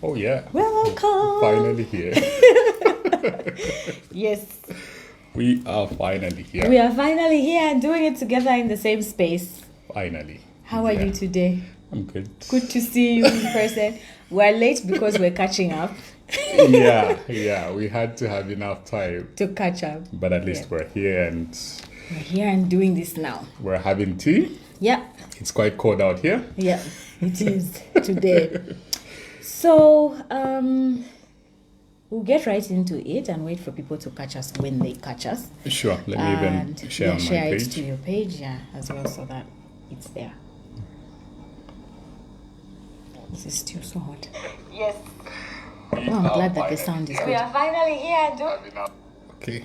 Oh, yeah. Welcome. Finally here. Yes, We are finally here. we are finally here and doing it together in the same space. Finally. How are Yeah. you today? I'm good. Good to see you in person. We're late because we're catching up Yeah. We had to have enough time. to catch up. But at least we're here and We're here and doing this now. we're having tea. Yeah, It's quite cold out here. yeah, it is today. So, we'll get right into it and wait for people to catch us when they catch us. Sure. Let me And even share on my share it to page. your page, as well, so that it's there. This is still so hot. Yes, Oh, I'm glad that the sound is we good. are finally here and do Okay.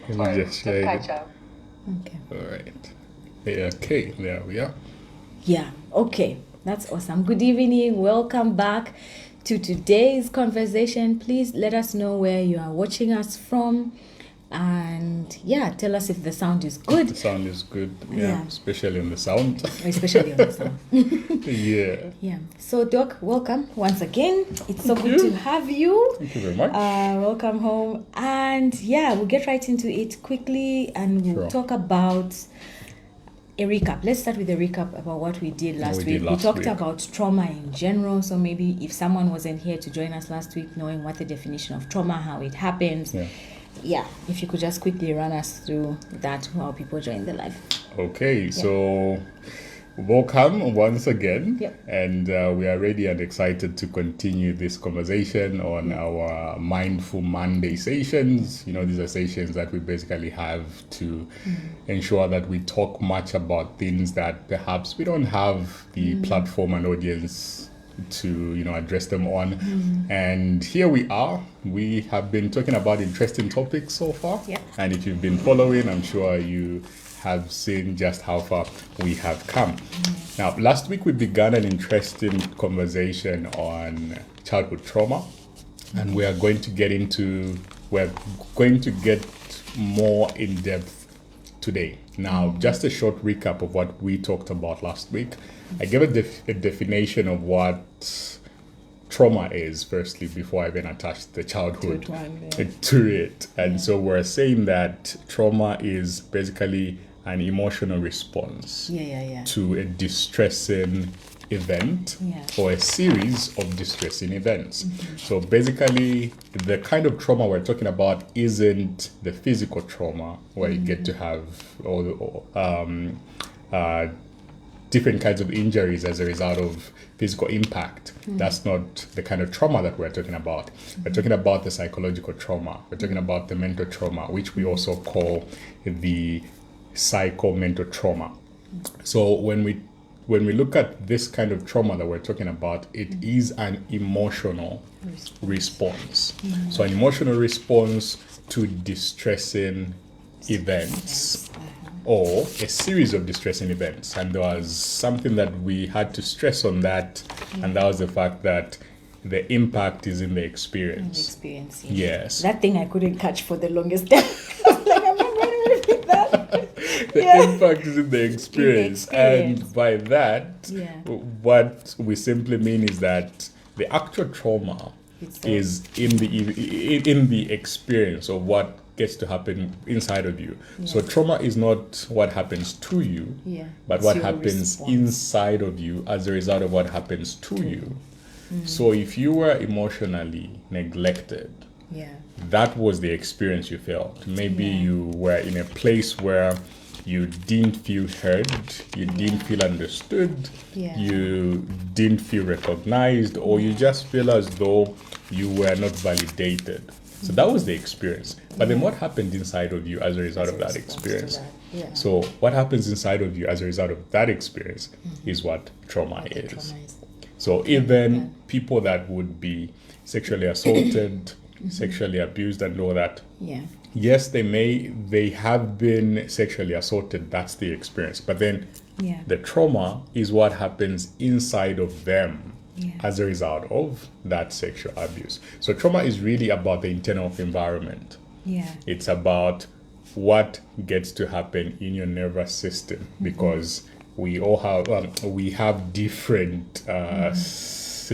Let me just share catch it. up. Okay. All right. Yeah, okay. There we are. Yeah, okay. That's awesome. Good evening. Welcome back to today's conversation. Please let us know where you are watching us from. And yeah, tell us if the sound is The good, sound is good. Yeah. Especially on the sound. especially on the sound. Yeah. Yeah. So, Doc, welcome once again. It's so good to have you. Thank you very much. Welcome home. And yeah, we'll get right into it quickly and we'll Sure. talk about a recap. Let's start with a recap about what we did last we week. did last We talked week. about trauma in general. So maybe if someone wasn't here to join us last week, knowing what the definition of trauma, how it happens. Yeah. If you could just quickly run us through that while people join the live. Okay, so welcome once again. Yep. And we are ready and excited to continue this conversation on our Mindful Monday sessions. You know, these are sessions that we basically have to ensure that we talk much about things that perhaps we don't have the platform and audience to address them on. And here we are. We have been talking about interesting topics so far. Yeah. And if you've been following, I'm sure you have seen just how far we have come. Now, last week we began an interesting conversation on childhood trauma, and we're going to get more in depth today. Now, just a short recap of what we talked about last week. I gave a definition of what trauma is, firstly, before I even attached the childhood to it. And so we're saying that trauma is basically an emotional response Yeah. to a distressing event Yeah. or a series of distressing events. So basically, the kind of trauma we're talking about isn't the physical trauma where you get to have different kinds of injuries as a result of physical impact. That's not the kind of trauma that we're talking about. We're talking about the psychological trauma. We're talking about the mental trauma, which we also call the psycho-mental trauma. So when we look at this kind of trauma that we're talking about, it is an emotional response. So an emotional response to distressing events or a series of distressing events. And there was something that we had to stress on that, and that was the fact that the impact is in the experience. Experience. Yes. That thing I couldn't catch for the longest time. I was like, I'm not going to repeat that. The impact is in the experience. experience. And by that, Yeah. what we simply mean is that the actual trauma It's is in the experience of what gets to happen inside of you. So trauma is not what happens to you, but It's what your happens response. inside of you as a result of what happens to you. So if you were emotionally neglected, that was the experience you felt. Maybe you were in a place where you didn't feel heard, you didn't feel understood, you didn't feel recognized, or you just feel as though you were not validated. So that was the experience. But then what happened inside of you as a result of that experience? So what happens inside of you as a result of that experience is what trauma is. So even people that would be sexually assaulted, sexually abused and all that, yes, they have been sexually assaulted, that's the experience. But then the trauma is what happens inside of them as a result of that sexual abuse. So trauma is really about the internal environment. It's about what gets to happen in your nervous system, because we all have different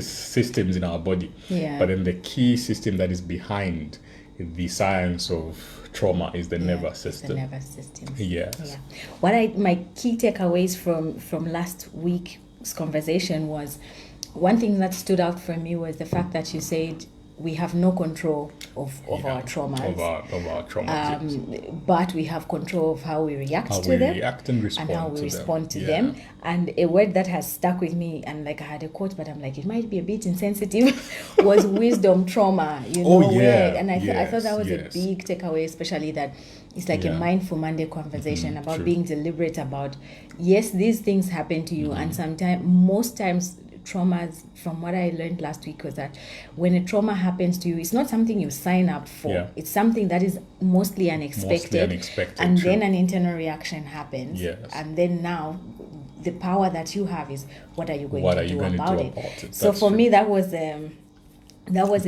systems in our body. Yeah. But then the key system that is behind the science of trauma is the nervous system. The nervous system. Yes. Yeah. My key takeaways from last week's conversation was, one thing that stood out for me was the fact that you said we have no control of our traumas. Of our traumas. But we have control of how we react to them. React and respond and how we to respond to them. them. And a word that has stuck with me, and like I had a quote, but I'm like, it might be a bit insensitive, was wisdom trauma. And I thought that was a big takeaway, especially that it's like a Mindful Monday conversation about being deliberate about, yes, these things happen to you, and most times traumas, from what I learned last week, was that when a trauma happens to you, it's not something you sign up for. Yeah. It's something that is mostly unexpected. And then an internal reaction happens. Yes. And then now the power that you have is, what are you going to do about it? So That's for true. me, that was a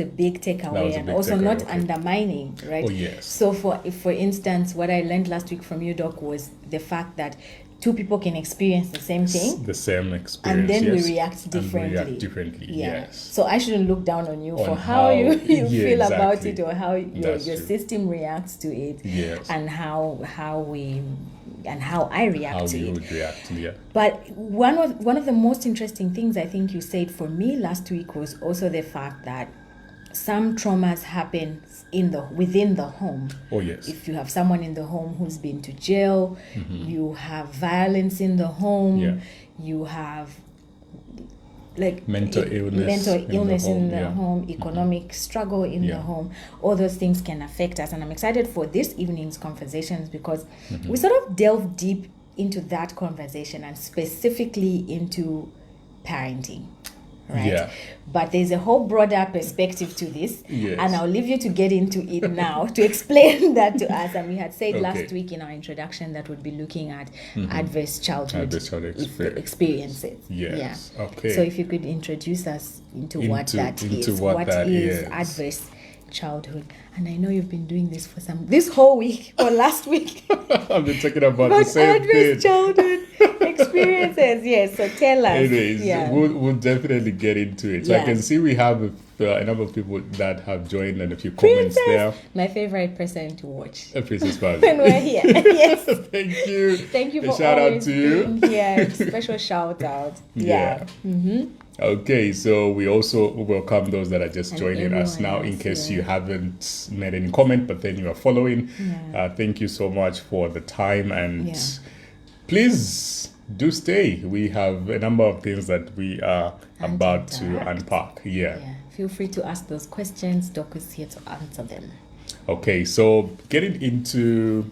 big takeaway, and also not undermining, right? Oh, yes. So for instance, what I learned last week from you, Doc, was the fact that two people can experience the same thing. The same experience. And then we react differently. Yes. So I shouldn't look down on you for how you feel about it, or how your system reacts to it. Yes. And how I react to it. How you would react, yeah. But one of the most interesting things I think you said for me last week was also the fact that some traumas happen within the home. Oh, yes. If you have someone in the home who's been to jail, you have violence in the home, you have like mental illness in the home, economic struggle in the home. All those things can affect us. And I'm excited for this evening's conversations because we sort of delve deep into that conversation, and specifically into parenting. Right. Yeah. But there's a whole broader perspective to this. Yes. And I'll leave you to get into it now to explain that to us. And we had said last week in our introduction that we'd be looking at adverse childhood experiences. Yes. Yeah. Okay. So if you could introduce us into what that is. What is adverse childhood? And I know you've been doing this for this whole week or last week. I've been talking about the same adverse childhood experiences. Yes, so tell us. Anyways, we'll definitely get into it. So I can see we have a number of people that have joined and a few comments there. My favorite person to watch. Princess Baz. When we're here. Yes. Thank you. Thank you for shout always out to you. Yeah, special shout out. Yeah. Okay, so we also welcome those that are just joining us now, in case you haven't made any comment, but then you are following. Thank you so much for the time, and please do stay. We have a number of things that we are about to unpack. Yeah. Feel free to ask those questions. Doc is here to answer them. Okay, so getting into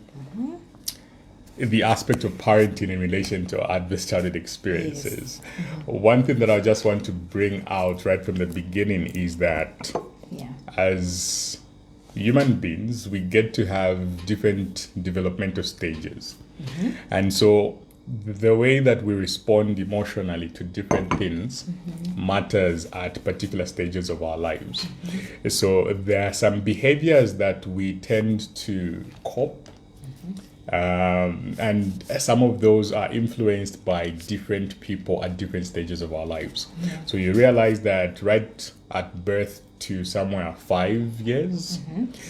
the aspect of parenting in relation to adverse childhood experiences. One thing that I just want to bring out right from the beginning is that as human beings, we get to have different developmental stages. And so the way that we respond emotionally to different things matters at particular stages of our lives. So there are some behaviors that we tend to cope, and some of those are influenced by different people at different stages of our lives. So you realize that right at birth to somewhere 5 years.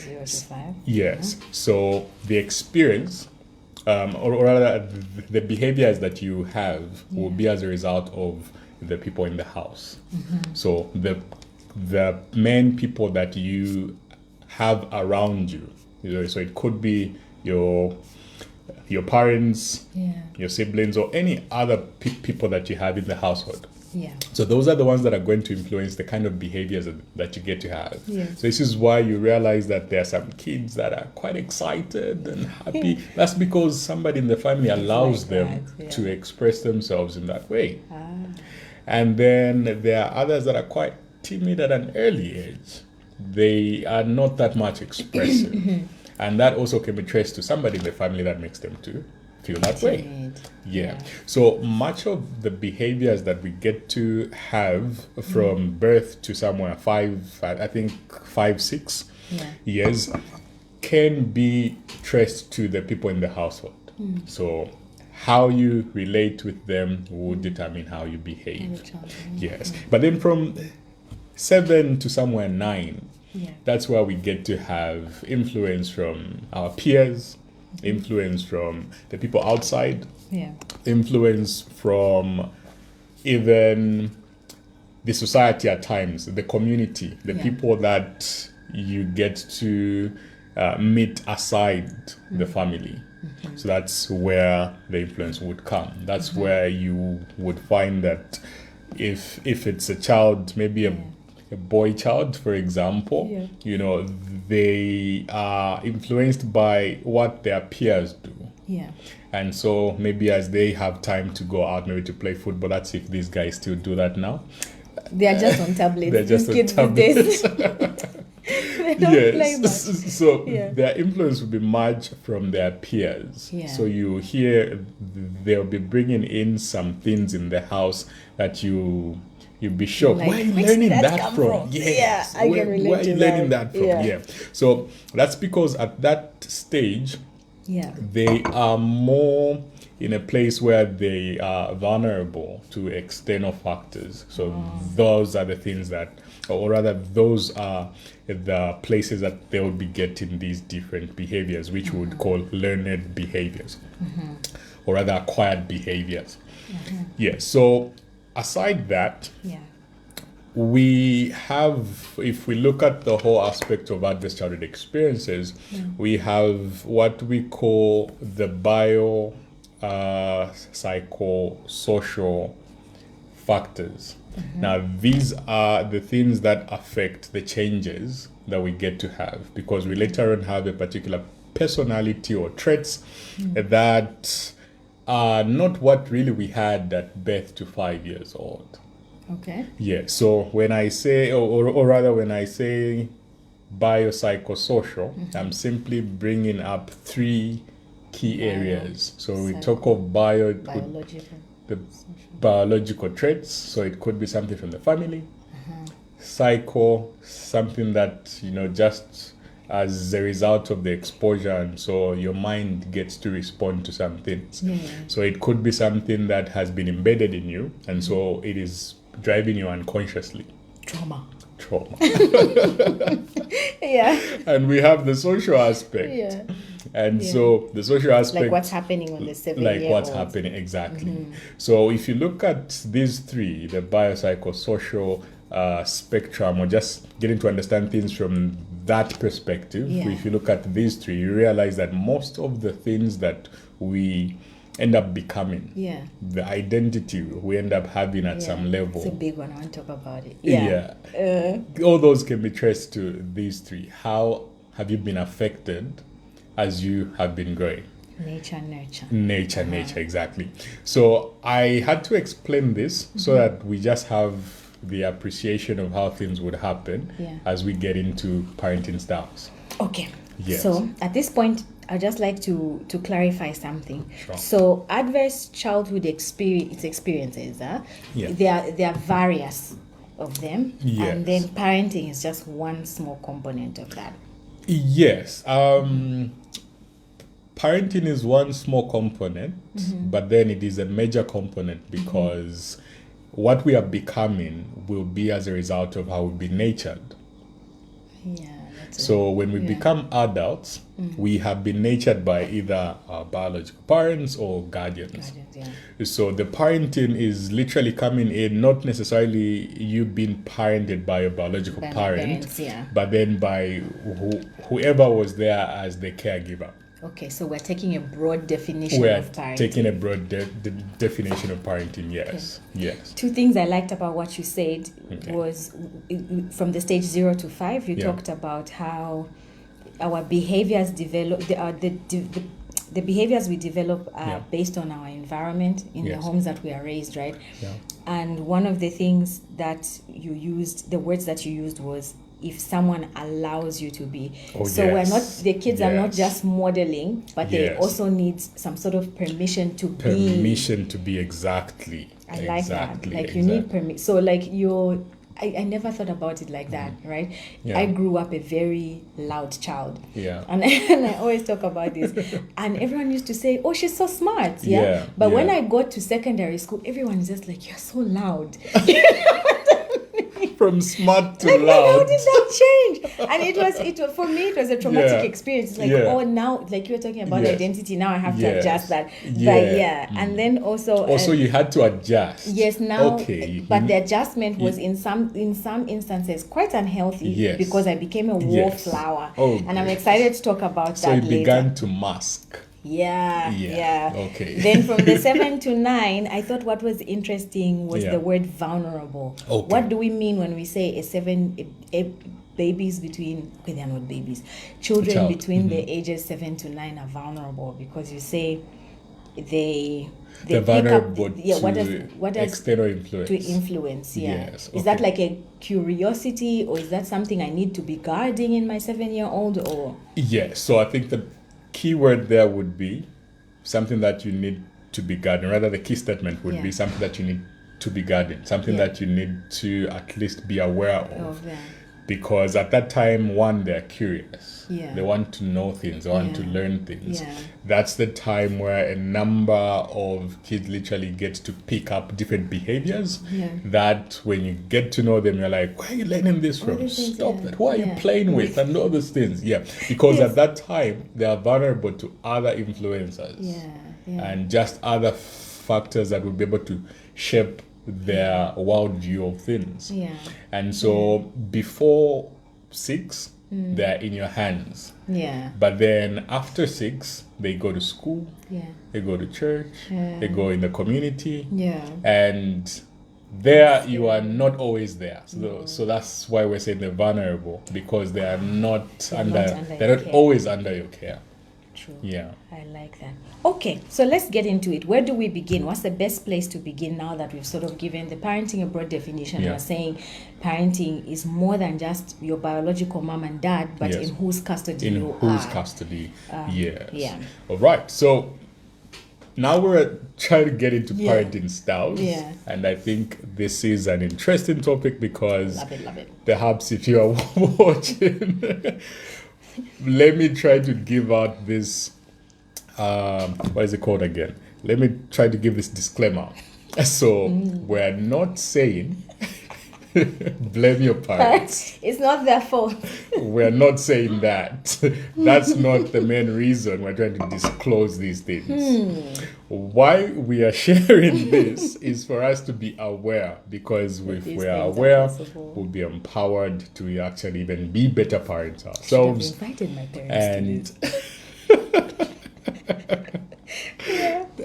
0 to 5. Yes. So the experience, or rather the behaviors that you have will be as a result of the people in the house. So the main people that you have around you, so it could be your parents, your siblings, or any other people that you have in the household. So those are the ones that are going to influence the kind of behaviors that you get to have. So this is why you realize that there are some kids that are quite excited and happy. That's because somebody in the family allows them to express themselves in that way. And then there are others that are quite timid at an early age. They are not that much expressive. And that also can be traced to somebody in the family that makes them to feel that way. So much of the behaviors that we get to have from birth to somewhere 5, 6 years can be traced to the people in the household. So how you relate with them will determine how you behave. But then from 7 to somewhere 9, Yeah. that's where we get to have influence from our peers, influence from the people outside, Yeah. influence from even the society at times, the community, the Yeah. people that you get to meet aside the family. So that's where the influence would come. That's where you would find that if it's a child, maybe a boy child, for example, Yeah. you know, they are influenced by what their peers do. Yeah. And so maybe as they have time to go out, maybe to play football, that's if these guys still do that now. They are just on tablets. They're just These on kids tablets. these days. They don't play much. So Yeah. their influence will be much from their peers. Yeah. So you hear they'll be bringing in some things in the house that you'll be shocked. Like, where are you where did learning that that come from? from? Yes. Yeah, I can relate where are to you learning that. that from? Yeah. So that's because at that stage, Yeah. they are more in a place where they are vulnerable to external factors. So those are the things that, or rather, those are the places that they will be getting these different behaviors, which we would call learned behaviors, or rather acquired behaviors. Yeah. So aside that, Yeah. we have, if we look at the whole aspect of adverse childhood experiences, we have what we call the psychosocial factors. Now, these are the things that affect the changes that we get to have, because we later on have a particular personality or traits that are not what really we had at birth to 5 years old. Okay. Yeah, so when I say, or rather when I say biopsychosocial, I'm simply bringing up 3 key areas. So we talk of Biological. the biological traits, so it could be something from the family. Psycho, something that, you know, just as a result of the exposure, and so your mind gets to respond to some things. Yeah. So it could be something that has been embedded in you, and so it is driving you unconsciously. Trauma. Yeah. And we have the social aspect. Yeah. And so the social aspect, Like what's happening on the 7 like year what's old. happening exactly. So if you look at these 3, the biopsychosocial spectrum, or just getting to understand things from that perspective, Yeah. if you look at these 3, you realize that most of the things that we end up becoming, Yeah. the identity we end up having at some level, It's a big one. I want to talk about it. all those can be traced to these 3. How have you been affected as you have been growing? Nature, nurture. Nature, exactly. So I had to explain this so that we just have the appreciation of how things would happen as we get into parenting styles. Okay. Yes. So at this point, I'd just like to clarify something. Sure. So adverse childhood experiences, Yeah. there are various of them. Yes. And then parenting is just one small component of that. Yes. Parenting is one small component, but then it is a major component because what we are becoming will be as a result of how we've been natured. Yeah. That's So when we become adults, we have been natured by either our biological parents or guardians. So the parenting is literally coming in, not necessarily you being parented by your biological By the parent, parents, but then by whoever was there as the caregiver. Okay, so we're taking a broad definition We're of parenting. taking a broad definition of parenting, yes. Yes. 2 things I liked about what you said was from the stage 0 to 5, you talked about how our behaviors develop, the behaviors we develop are based on our environment in the homes that we are raised, right? Yeah. And one of the things that you used, the words that you used was, if someone allows you to be. We're not, the kids are not just modeling, but they also need some sort of permission to be. Permission to be, exactly. I like that. Like you need permission. So like I never thought about it like that, right? Yeah. I grew up a very loud child. Yeah. And I always talk about this. And everyone used to say, oh, she's so smart. Yeah. But when I got to secondary school, everyone is just like, you're so loud. From smart to Like, how loud. did that change? And it was for me, it was a traumatic experience. It's like, oh, now, like you were talking about identity, now I have to adjust that. But and then also you had to adjust. Yes, now, okay. But the adjustment was in some instances quite unhealthy because I became a wallflower. And I'm excited to talk about so that later. So it began to mask. Yeah. Okay. Then from the 7 to 9, I thought what was interesting was the word vulnerable. Okay. What do we mean when we say babies between, okay, they're not babies, children between the ages 7 to 9 are vulnerable, because you say they're vulnerable to what does external influence. To influence, Yes. Is that like a curiosity, or is that something I need to be guarding in my 7-year-old, or? Yes. So I think the key word there would be something that you need to be guarding. Rather, the key statement would be something that you need to be guarding, something that you need to at least be aware of. Because at that time, one, they're curious. They want to know things. They want to learn things. That's the time where a number of kids literally get to pick up different behaviors that when you get to know them, you're like, where are you learning this from? Stop that. Who are you playing with? And all those things. Because at that time, they are vulnerable to other influencers and just other factors that would be able to shape their worldview of things. And so before 6, they're in your hands. But then after 6, they go to school, they go to church, they go in the community, and there you are not always there. So that's why we're saying they're vulnerable, because they are they're not always under your care. True. Yeah. I like that. Okay, so let's get into it. Where do we begin? What's the best place to begin now that we've sort of given the parenting a broad definition? We're saying parenting is more than just your biological mom and dad, but in whose custody you are. In whose custody, yes. All right, so now we're trying to get into parenting styles. And I think this is an interesting topic because love it. Perhaps if you are watching... Let me try to give out this, what is it called again? Let me try to give this disclaimer. So, we're not saying, blame your parents. It's not their fault. We're not saying that. That's not the main reason we're trying to disclose these things. Why we are sharing this is for us to be aware, because if we are aware, we'll be empowered to actually even be better parents ourselves. I should have invited my parents to this.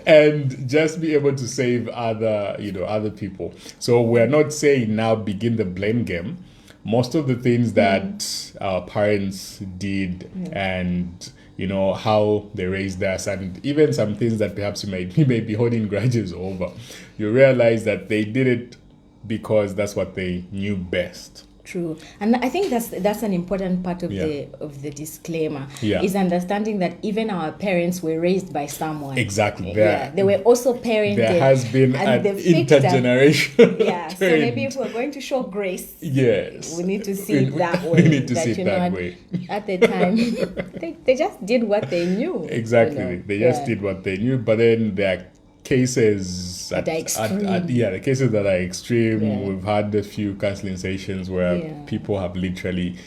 And just be able to save other people. So we're not saying now begin the blame game. Most of the things that our parents did and how they raised us, and even some things that perhaps you may be holding grudges over, you realize that they did it because that's what they knew best. True. And I think that's an important part of the disclaimer, is understanding that even our parents were raised by someone. Exactly. They were also parented. There has been an intergenerational trend. So maybe if we're going to show grace, we need to see it that way. We need to see it that way. At the time, they just did what they knew. Exactly. They just did what they knew, but then there are cases the cases that are extreme. We've had a few counseling sessions where people have literally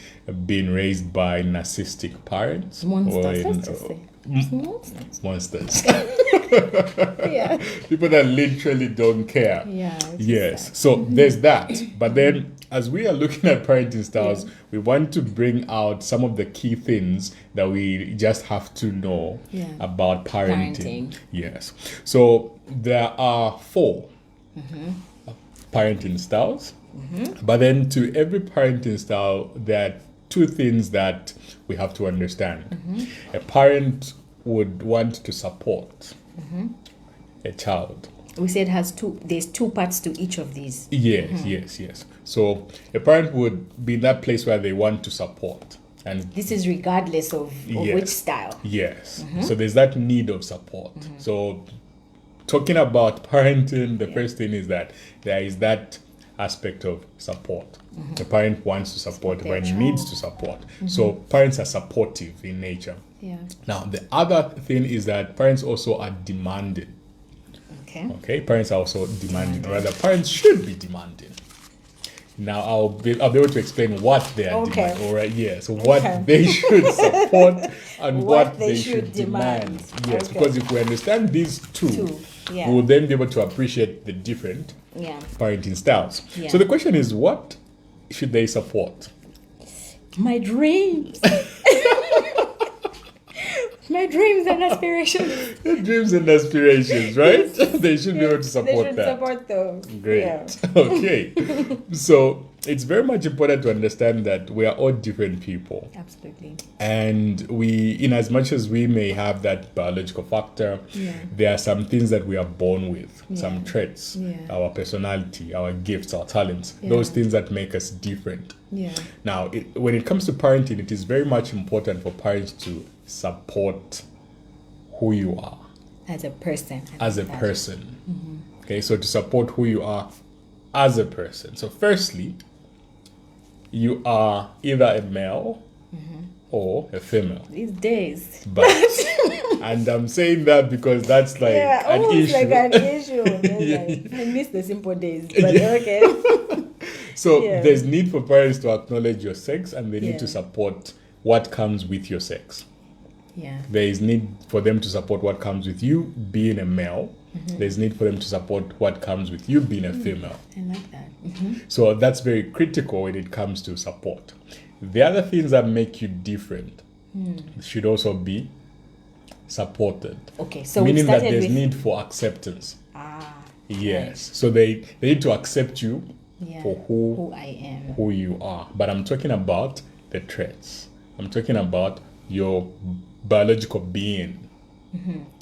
been raised by narcissistic parents. Monsters. People that literally don't care. Yes. So there's that. But then as we are looking at parenting styles, we want to bring out some of the key things that we just have to know about parenting. Yes. So there are 4 parenting styles. But then to every parenting style, there are 2 things that we have to understand. A parent would want to support a child. We said there's 2 parts to each of these. Yes. So a parent would be in that place where they want to support. And this is regardless of which style. Yes. So there's that need of support. So talking about parenting, the first thing is that there is that aspect of support. The parent wants to support, the parent needs to support. So parents are supportive in nature. Now, the other thing is that parents also are demanding. Okay, parents are also demanding. Rather, parents should be demanding. Now I'll be able to explain what they are Okay. demanding. All right, yes. What they should support and what they should demand. Yes, Okay. because if we understand these two, yeah. we'll then be able to appreciate the different Yeah. parenting styles. Yeah. So the question is, what should they support? My dreams. My dreams and aspirations. Dreams and aspirations, right? They should be able to support They should that. support those. Great. Yeah. Okay. So it's very much important to understand that we are all different people. Absolutely. And we, in as much as we may have that biological factor, Yeah. there are some things that we are born with, some Yeah. traits, Yeah. our personality, our gifts, our talents, Yeah. those things that make us different. Yeah. Now, when it comes to parenting, it is very much important for parents to support who you are As a person. as a person. Okay, so to support who you are as a person. So, firstly, you are either a male or a female. These days. But, and I'm saying that because that's like an almost issue. like an issue. Yeah. Like, I miss the simple days, but okay. So Yeah. there's need for parents to acknowledge your sex, and they need Yeah. to support what comes with your sex. Yeah. There is need for them to support what comes with you being a male. There's need for them to support what comes with you being a female. I like that. So that's very critical when it comes to support. The other things that make you different should also be supported. Okay, so we Meaning that started there's with need for acceptance. ah, Yes. So they need to accept you yeah, for who I am. who you are. But I'm talking about the traits. I'm talking about your biological being.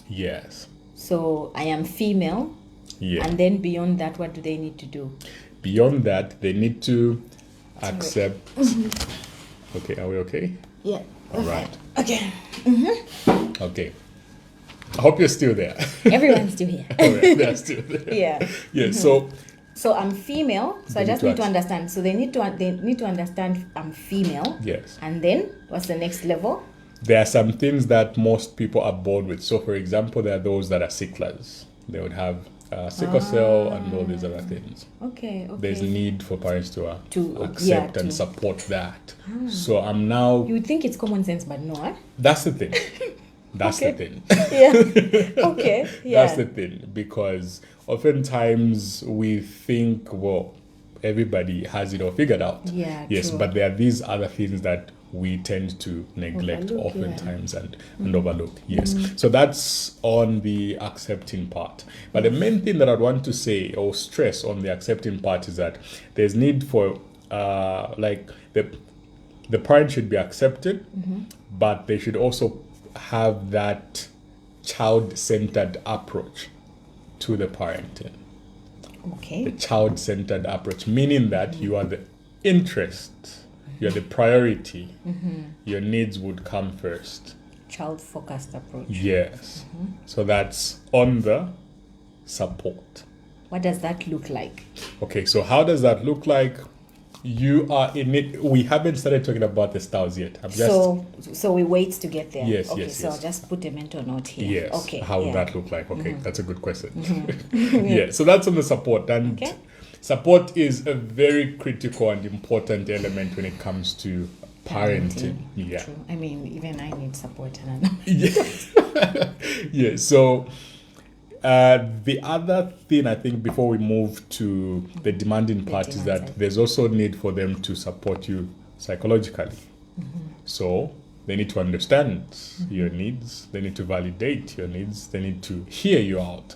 Yes. So I am female, Yeah. and then beyond that, what do they need to do? Beyond that, they need to accept. Okay, are we okay? Yeah. All right. Okay. Okay. I hope you're still there. Everyone's still here. All right, they're still there. Yeah. Yeah. So So I'm female. So I They just need need to to understand. So they need to understand I'm female. yes, And then what's the next level? there are some things that most people are born with. So, for example, there are those that are sicklers. They would have sickle cell and all these other things. Okay. Okay. There's need for parents to accept yeah, and to- support that. So I'm now. You would think it's common sense, but no. Eh? That's the thing. That's the Okay. thing. Yeah. Okay. Yeah. That's the thing, because oftentimes we think, well, everybody has it all figured out. Yeah, Yes, true. but there are these other things that we tend to neglect Overlook, oftentimes and overlook. Yes. So that's on the accepting part. But the main thing that I'd want to say or stress on the accepting part is that there's need for like the parent should be accepted, but they should also have that child-centered approach to the parenting. Okay. The child-centered approach, meaning that you are the interest, you're the priority, your needs would come first. Child-focused approach. Yes. So that's on the support. What does that look like? Okay, so how does that look like? You are in it. We haven't started talking about the styles yet. I'm just So we wait to get there. Yes, Okay, yes, so yes. I'll just put a mental note here. yes. Okay. How would yeah. that look like? Okay, that's a good question. Yeah. So that's on the support, and Okay. support is a very critical and important element when it comes to parenting. Yeah. True. I mean, even I need support. And I know. Yeah. Yeah. So the other thing I think before we move to the demanding part is demand that side. there's also need for them to support you psychologically. So they need to understand your needs. They need to validate your needs. They need to hear you out.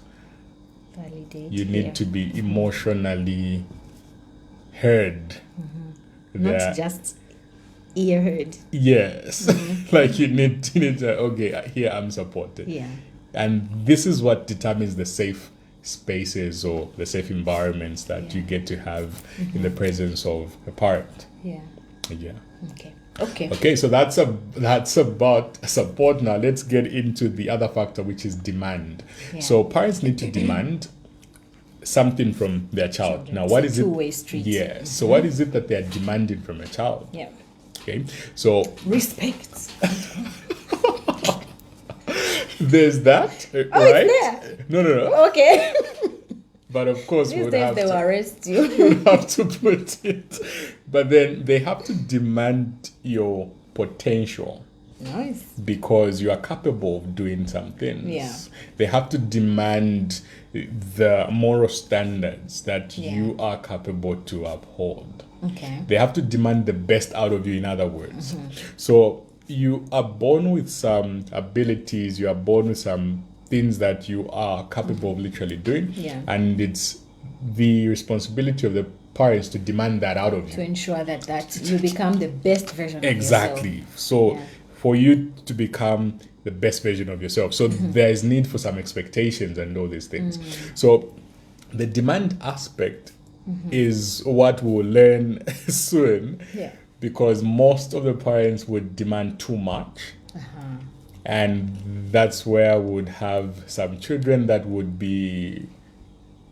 Validate. You need to be emotionally heard. not There- just ear heard. Yes. Like you need to, okay, here I'm supported. Yeah. And this is what determines the safe spaces or the safe environments that you get to have in the presence of a parent. Yeah. Yeah. Okay. Okay. Okay, so that's about support. Now let's get into the other factor, which is demand. Yeah. So parents need to demand something from their child. Children. Now, what It's is a it? two-way street. Yes. So what is it that they are demanding from a child? Yeah. Okay. So Respect. there's that, right? it's there. No. Okay. but of course These days they will arrest you. we have to put it. But then they have to demand your potential. Nice. Because you are capable of doing some things. Yeah. They have to demand the moral standards that you are capable to uphold. Okay. They have to demand the best out of you, in other words. So you are born with some abilities, you are born with some things that you are capable of literally doing. Yeah. And it's the responsibility of the parents to demand that out of you. To ensure that you become the best version of Exactly. yourself. So for you to become the best version of yourself. So there is need for some expectations and all these things. So the demand aspect is what we'll learn soon. Yeah. Because most of the parents would demand too much. And that's where we would have some children that would be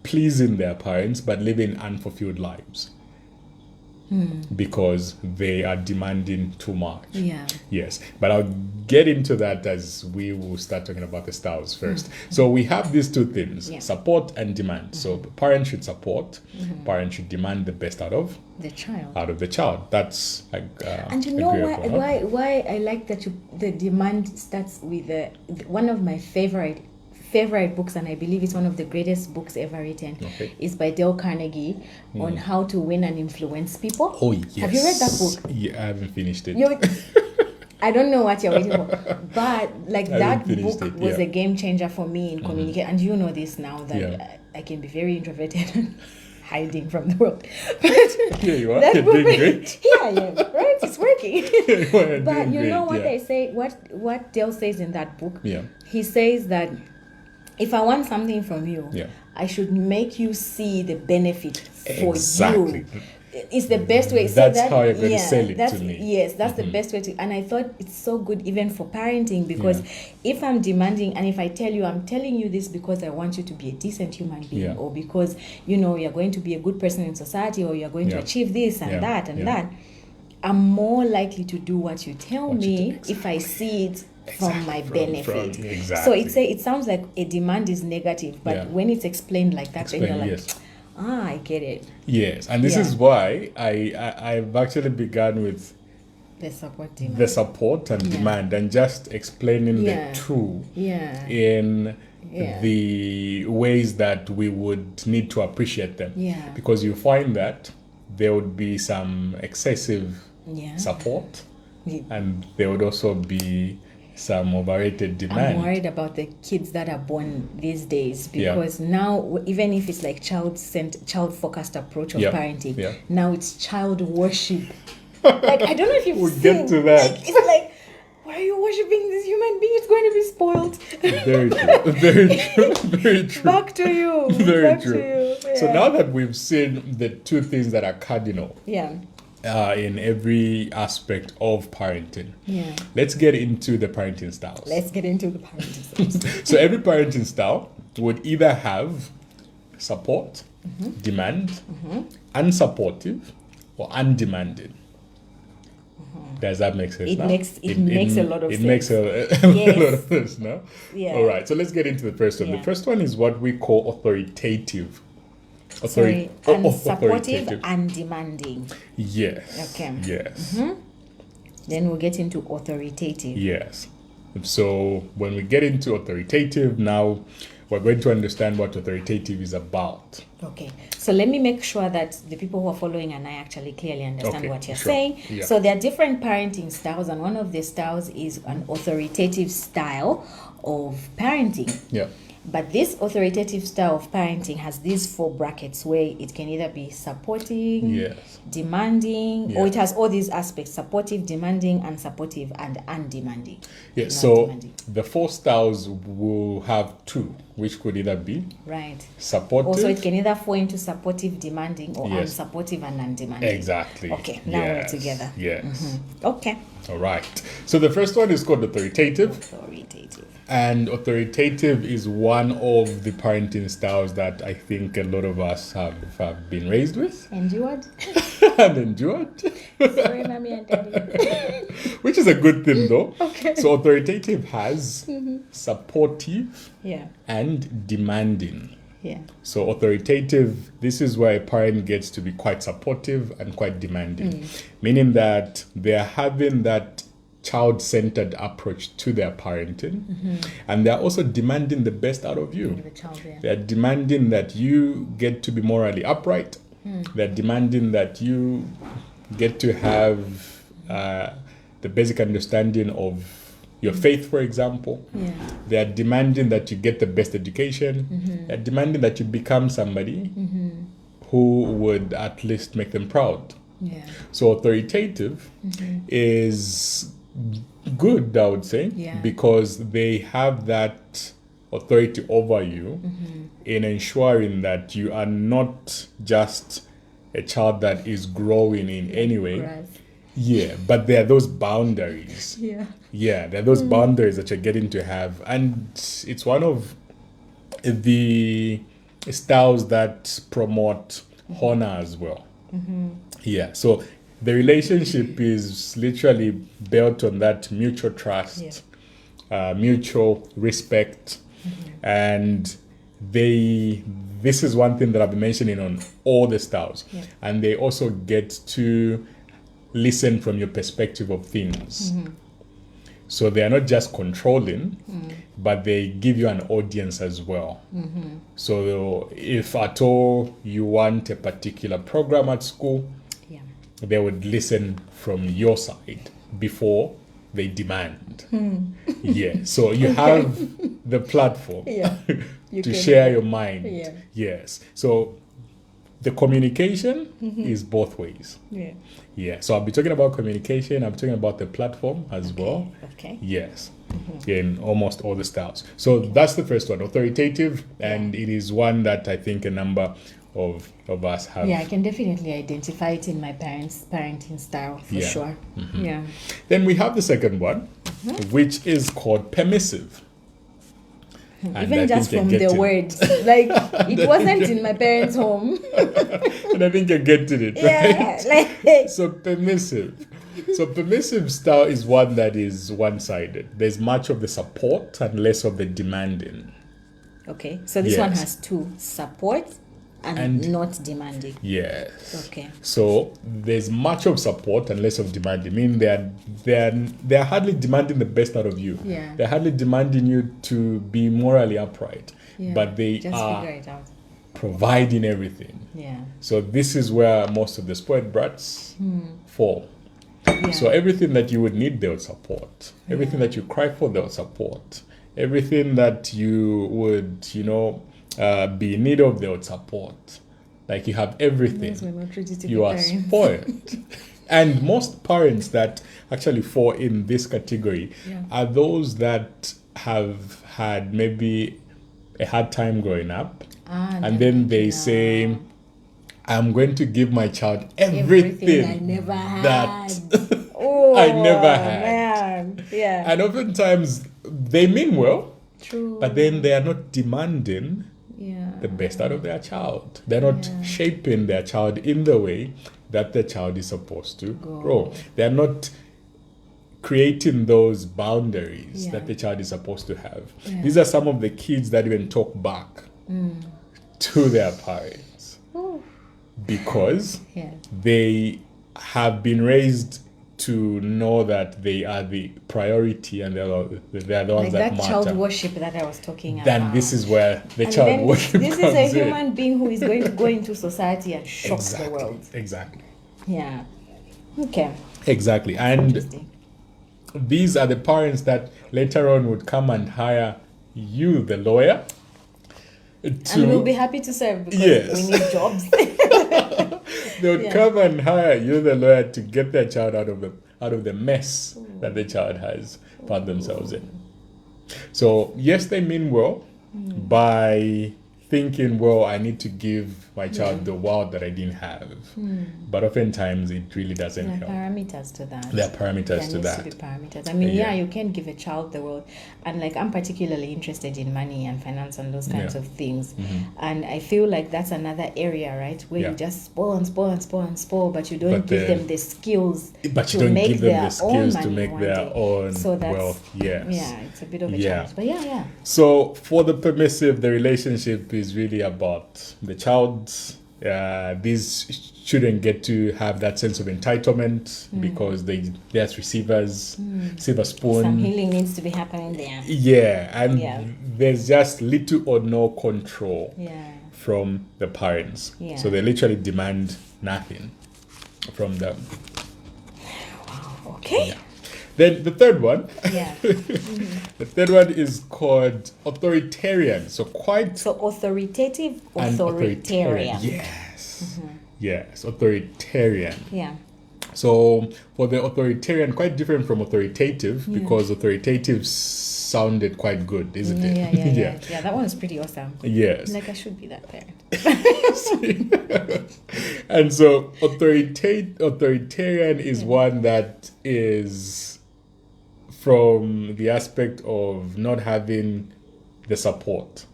pleasing their parents but living unfulfilled lives. Because they are demanding too much. Yeah. Yes, but I'll get into that as we will start talking about the styles first. So we have these two things, support and demand. So parents should support, parents should demand the best out of the child. That's and you know why I like that the demand starts with one of my favorite books, and I believe it's one of the greatest books ever written, is by Dale Carnegie on how to win and influence people. Oh, yes. Have you read that book? Yeah, I haven't finished it. I don't know what you're waiting for, but that book was a a game changer for me in communication. And you know this now that I can be very introverted and hiding from the world. But here you are. You're doing great. Yeah, right? It's working. But you know what they say? What Dale says in that book? Yeah. He says that if I want something from you, I should make you see the benefit for you. It's the best way. That's how you're going to sell it to me. Yes, that's the best way to. And I thought it's so good even for parenting, because if I'm demanding, and if I tell you, I'm telling you this because I want you to be a decent human being, or because you're going to be a good person in society, or you're going to achieve this and that and that, I'm more likely to do what you tell me if I see it from my benefit. So it sounds like a demand is negative, but when it's explained like that, then you're like, I get it. Yes, and this is why I've actually begun with the support and demand, and just explaining the two in the ways that we would need to appreciate them. Because you find that there would be some excessive support, and there would also be some overrated demand. I'm worried about the kids that are born these days, because now, even if it's like child-focused approach of parenting, now it's child worship. Like, I don't know if you've we'll get to that. Like, it's like, why are you worshiping this human being? It's going to be spoiled. Very true. Very true. Very true. Back to you. Very true. To you. Yeah. So now that we've seen the two things that are cardinal, in every aspect of parenting, let's get into the parenting styles. So every parenting style would either have support, demand, unsupportive, or undemanding. Does that make sense? It makes a lot of sense. It makes a lot of sense, no? Yeah. All right, so let's get into the first one. The first one is what we call authoritative. Unsupportive and demanding. Yes. Okay. Yes. Then we'll get into authoritative. Yes. So when we get into authoritative, now we're going to understand what authoritative is about. Okay. So let me make sure that the people who are following and I actually clearly understand what you're saying. Yeah. So there are different parenting styles, and one of the styles is an authoritative style of parenting. Yeah. But this authoritative style of parenting has these 4 brackets where it can either be supporting, demanding, or it has all these aspects: supportive, demanding, unsupportive, and undemanding. Yeah, so the 4 styles will have 2, which could either be supportive. Also, it can either fall into supportive, demanding, or unsupportive and undemanding. Exactly. Okay, now we're together. Yes. Okay. All right. So the first one is called authoritative. And authoritative is one of the parenting styles that I think a lot of us have been raised with. Endured. And endured. Sorry, mommy and daddy. Which is a good thing, though. Okay. So authoritative has supportive Yeah. and demanding. Yeah. So authoritative, this is where a parent gets to be quite supportive and quite demanding, meaning that they're having that child-centered approach to their parenting, and they're also demanding the best out of you. The child, yeah. They're demanding that you get to be morally upright. They're demanding that you get to have the basic understanding of your faith, for example. Yeah. They are demanding that you get the best education. They're demanding that you become somebody who would at least make them proud. Yeah. So authoritative is good, I would say, Yeah. because they have that authority over you in ensuring that you are not just a child that is growing in any way. Right. Yeah, but there are those boundaries. Yeah. Yeah, there are those boundaries that you're getting to have. And it's one of the styles that promote honor as well. Yeah, so the relationship is literally built on that mutual trust, mutual respect, and this is one thing that I've been mentioning on all the styles. Yeah. And they also get to listen from your perspective of things. So they are not just controlling, but they give you an audience as well. So if at all you want a particular program at school, Yeah. they would listen from your side before they demand. Yeah. So you have the platform Yeah. You to can- share your mind. Yeah. Yes. So the communication is both ways. Yeah. Yeah. So I'll be talking about communication. I'm talking about the platform as well. Okay. Yes. In almost all the styles. So that's the first one, authoritative, and it is one that I think a number of us have. Yeah, I can definitely identify it in my parents' parenting style for Yeah. sure. Yeah. Then we have the second one, which is called permissive. And I Even just think from you're the getting- word, like it wasn't in my parents' home. And I think you're getting it, Yeah, right? like So permissive. So permissive style is one that is one-sided. There's much of the support and less of the demanding. okay. So this one Yes. has two: support and not demanding. Yes. Okay. So there's much of support and less of demanding. Meaning they're hardly demanding the best out of you. Yeah. They're hardly demanding you to be morally upright. Yeah. But they just are figure it out. providing everything. Yeah. So this is where most of the spoiled brats fall. Yeah. So everything that you would need, they'll support. Everything that you cry for, they'll support. Everything that you would, be in need of, they'll support. Like you have everything. Yes, we're not ready to You be are parents. spoiled. And most parents that actually fall in this category Yeah. are those that have had maybe a hard time growing up. And then they say, I'm going to give my child everything I never had. that Oh, I never had. Man. Yeah. And oftentimes they mean well, True. but then they are not demanding Yeah. the best out of their child. They're not Yeah. shaping their child in the way that the child is supposed to grow. They're not creating those boundaries Yeah. that the child is supposed to have. Yeah. These are some of the kids that even talk back to their parents Ooh. because Yeah. they have been raised to know that they are the priority and they're the ones Like that that matter. child worship that I was talking about. Then this is where the And child then worship this is comes a in. human being who is going to go into society and shock the world. Exactly. Yeah. Okay. Exactly. And Interesting. these are the parents that later on would come and hire you, the lawyer, And we'll be happy to serve because Yes. we need jobs. they would Yeah. come and hire you, the lawyer, to get their child out of the mess that the child has found themselves in. So yes, they mean well by thinking, well, I need to give my child the world that I didn't have. But oftentimes it really doesn't There are help. parameters to that. There are parameters There to needs that. to be parameters. I mean, Yeah. you can give a child the world, and like I'm particularly interested in money and finance and those kinds Yeah. of things, and I feel like that's another area, right, where Yeah. you just spoil and spoil and spoil and spoil, but you don't But give then- them the skills But you to don't make give them their the skills own to money make one their day. own So that's wealth. Yes. yeah, it's a bit of a Yeah. challenge, but yeah. So for the permissive, the relationship is really about the child. These children get to have that sense of entitlement because they're receivers, silver spoon. Some healing needs to be happening there. Yeah, and there's just little or no control from the parents. Yeah. So they literally demand nothing from them. Wow. Okay. Yeah. Then the third one. Yeah. The third one is called authoritarian. So authoritative, and authoritarian. Yes. Yes, authoritarian. Yeah. So for the authoritarian, quite different from authoritative because authoritative sounded quite good, isn't it? Yeah, that one is pretty awesome. Yes. Like I should be that parent. And so authoritarian is one that is from the aspect of not having the support.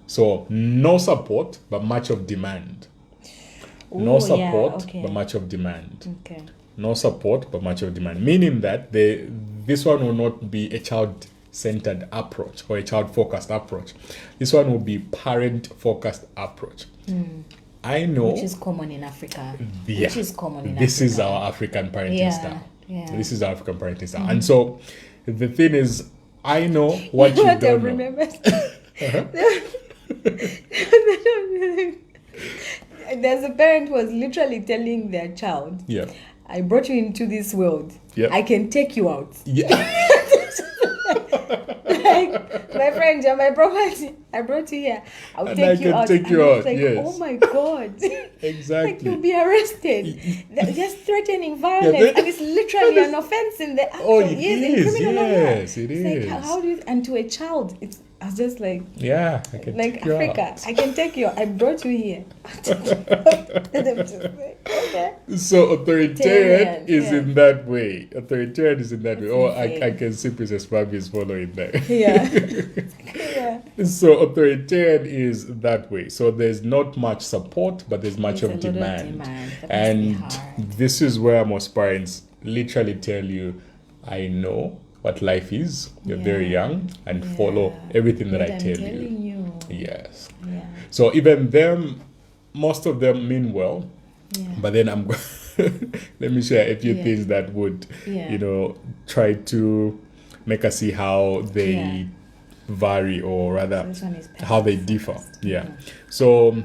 So no support, but much of demand. No support, but much of demand. Okay. No support, but much of demand. Meaning that this one will not be a child-centered approach or a child-focused approach. This one will be parent-focused approach. I know. Which is common in Africa. Yeah. Which is common in this Africa. is our African parenting style. Yeah. This is our African parenting style. And so the thing is, I know what you don't know. Remember? There's a parent who was literally telling their child, I brought you into this world. I can take you out. Like, my friend, you're my property. I brought you here. I'll take you out. Take you out. Like, oh my God. Exactly. Like, you'll be arrested. They're just threatening violence. And it's literally an offense in the actual in criminal law. Yes, it is. Like, how do you, and to a child, I was just like, I can like take you Africa, out. I can take you. I brought you here. And I'm just like, okay. So authoritarian is in that way. Authoritarian is in that way. Oh, I can see Princess Barbie is following there. Yeah. So authoritarian is that way. So there's not much support, but there's much of demand. And this is where most parents literally tell you, I know what life is. You're very young and follow everything that I tell you. Yes. Yeah. So even them, most of them mean well. But then I'm let me share a few things that would, try to make us see how they vary, or rather how they differ. So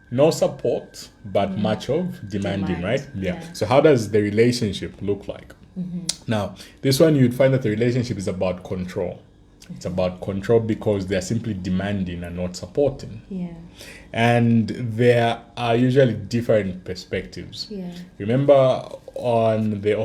no support, but much of demanding, right? So how does the relationship look like? Now, this one you'd find that the relationship is about control. It's about control because they're simply demanding and not supporting. And there are usually different perspectives. Remember on the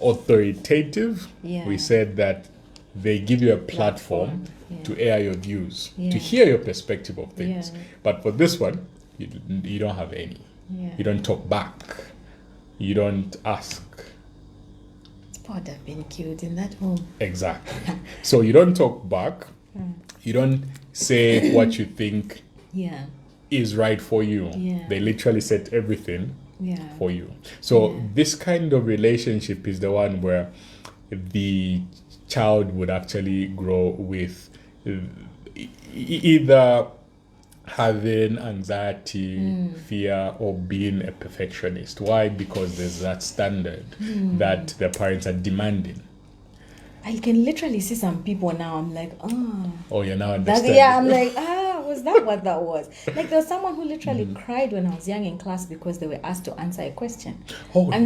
authoritative, we said that they give you a platform to air your views, to hear your perspective of things. But for this one, you don't have any. You don't talk back. You don't ask. Would have been killed in that home. Exactly. So you don't talk back. You don't say what you think is right for you. They literally set everything for you. So this kind of relationship is the one where the child would actually grow with either having anxiety, fear, or being a perfectionist. Why? Because there's that standard that the parents are demanding. I can literally see some people now. I'm like, oh, you're now understanding. I'm like, was that what that was? Like, there was someone who literally cried when I was young in class because they were asked to answer a question.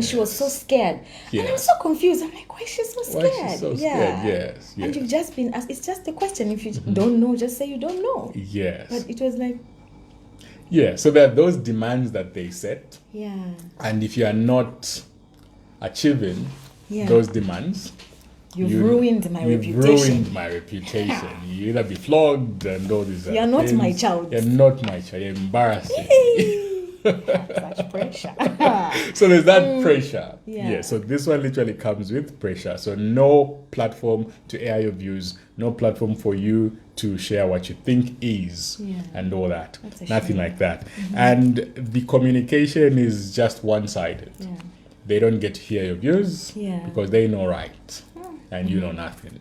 She was so scared. And I was so confused. I'm like, why is she so scared? Why is she so scared? Yes. And you've just been asked. It's just a question. If you don't know, just say you don't know. Yes. But it was like... so there are those demands that they set. And if you are not achieving those demands... You've ruined my reputation. You've ruined my reputation. You either be flogged and all these You're not my child. You're not my child. You're embarrassing. Such pressure. So there's that pressure. So this one literally comes with pressure. So no platform to air your views. No platform for you to share what you think is and all that. Nothing like that. And the communication is just one-sided. They don't get to hear your views because they know right. And you know nothing.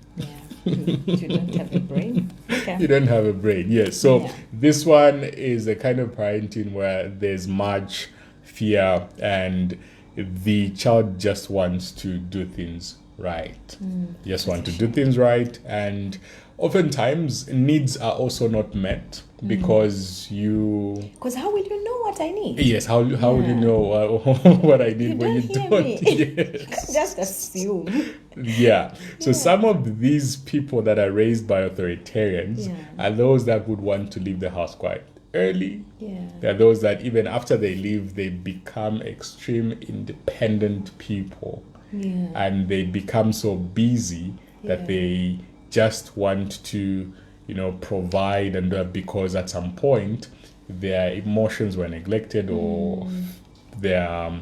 You don't have a brain. Okay. You don't have a brain. Yes. So Yeah. this one is a kind of parenting where there's much fear and the child just wants to do things right. Just want to do things right, and oftentimes needs are also not met because Because how will you know what I need? yes, how will you know what I need when you hear don't? me. Yes. Just assume. Yeah. So some of these people that are raised by authoritarians Yeah. are those that would want to leave the house quite early. Yeah. There are those that even after they leave, they become extreme independent people. Yeah. And they become so busy that Yeah. they just want to, provide and do it because at some point their emotions were neglected or their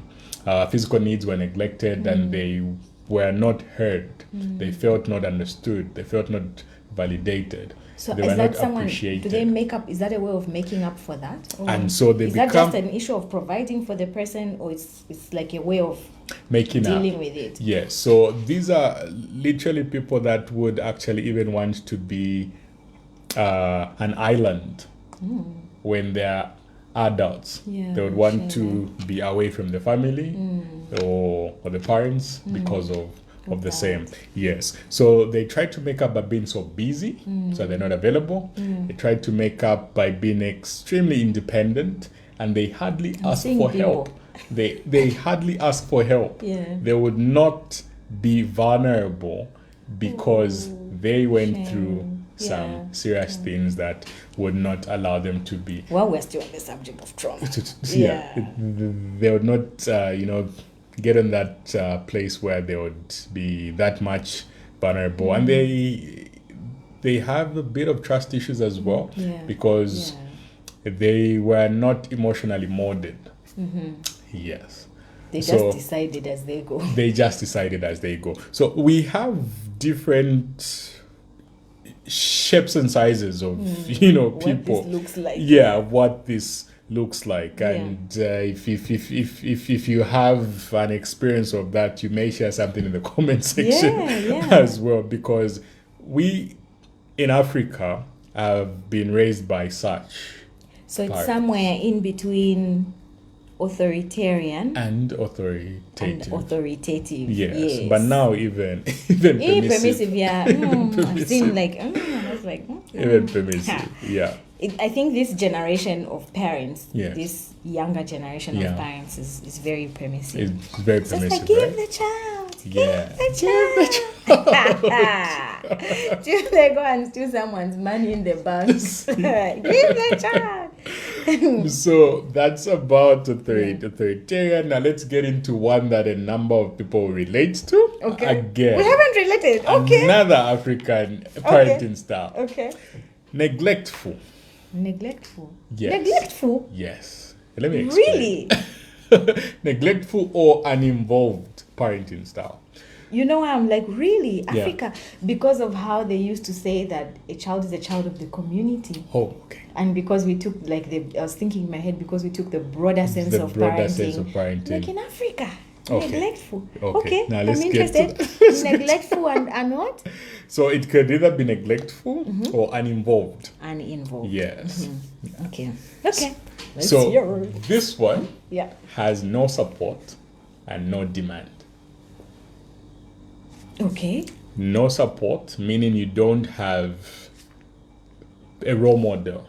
physical needs were neglected and they were not heard. They felt not understood. They felt not validated. So they is were that not someone? appreciated. Do they make up? Is that a way of making up for that? Or And so they is that become just an issue of providing for the person, or it's like a way of making up. dealing with it? Yes. So these are literally people that would actually even want to be an island when they're adults. Yeah, They would want to be away from the family or the parents because of the that. same. Yes. So they try to make up by being so busy, so they're not available. They try to make up by being extremely independent, and they hardly ask seeing for people. help. They hardly ask for help. Yeah. They would not be vulnerable because they went Shame. through Yeah. some serious things that would not allow them to be. Well, we're still on the subject of trauma. Yeah, they would not, get in that place where they would be that much vulnerable, and they have a bit of trust issues as well Yeah. because they were not emotionally molded. Yes. They just So- decided as they go. They just decided as they go. So we have different shapes and sizes of people. What this looks like. Yeah, what this looks like, Yeah. and if you have an experience of that, you may share something in the comment section Yeah. as well, because we in Africa have been raised by such So it's Part. somewhere in between authoritarian and authoritative. and authoritative. Yes, but now even permissive. Permissive, yeah. It Permissive. seemed like, I was like, Even permissive, yeah. I think this generation of parents, Yes. this younger generation Yeah. of parents is very permissive. It's very Just like, permissive, give right? the child. Yeah. Give the child. Till they go and steal someone's money in the bank. Give the child. So that's about authoritarian. Now let's get into one that a number of people relate to. Okay. Again, We haven't related. Okay. another African parenting style. Okay. Neglectful. Neglectful. Yes. Neglectful. Yes. Let me explain. Really? Neglectful or uninvolved parenting style. You know, I'm like, really? Yeah. Africa, because of how they used to say that a child is a child of the community. Oh, okay. And because we took, I was thinking in my head, because we took the broader sense of broader parenting. sense of parenting. Like in Africa. Okay. Neglectful. Okay. Now let's I'm get interested. Neglectful and what? So it could either be neglectful or uninvolved. Uninvolved. Yes. Okay. Okay. Let's So hear. this one Yeah. has no support and no demand. Okay. No support, meaning you don't have a role model,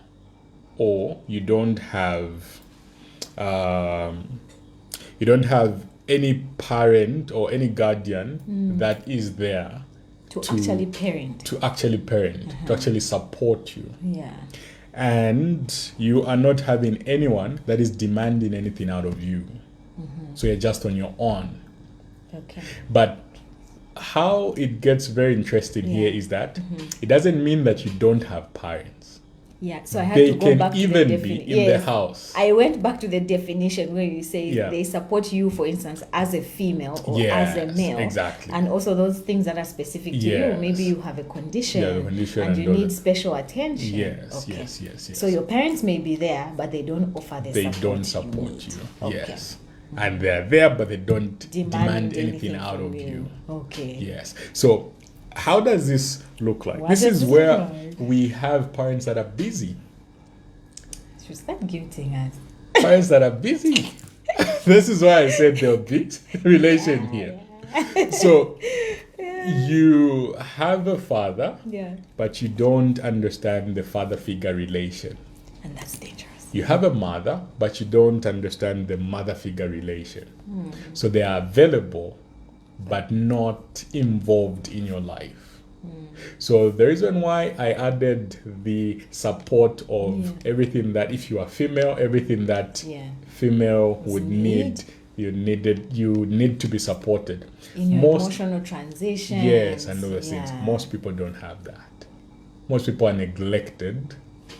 or you don't have any parent or any guardian that is there To actually parent. to actually parent, to actually support you. Yeah. And you are not having anyone that is demanding anything out of you. So you're just on your own. Okay. But how it gets very interesting here is that it doesn't mean that you don't have parents. Yeah. So I had They to go can back to the even be definition. in the house. I went back to the definition where you say Yeah. they support you, for instance, as a female or Yes, as a male. exactly. And also those things that are specific to you. Yes. Maybe you have a condition, Yeah, the condition and and you all need that. special attention. Yes, Okay. yes. So your parents may be there, but they don't offer the They support don't support need. you. Okay. Yes. And they're there, but they don't Demand anything out from of you. Okay. Yes. So how does this look like? What This does is it where look like? we have parents that are busy. Should start guilting us. Parents that are busy. This is why I said there'll be relation here. So you have a father, Yeah. but you don't understand the father-figure relation. And that's dangerous. You have a mother, but you don't understand the mother-figure relation. So they are available, but not involved in your life. So the reason why I added the support of everything that, if you are female, everything that female would need, you need to be supported. In your emotional transition. Yes, and other things. Most people don't have that. Most people are neglected.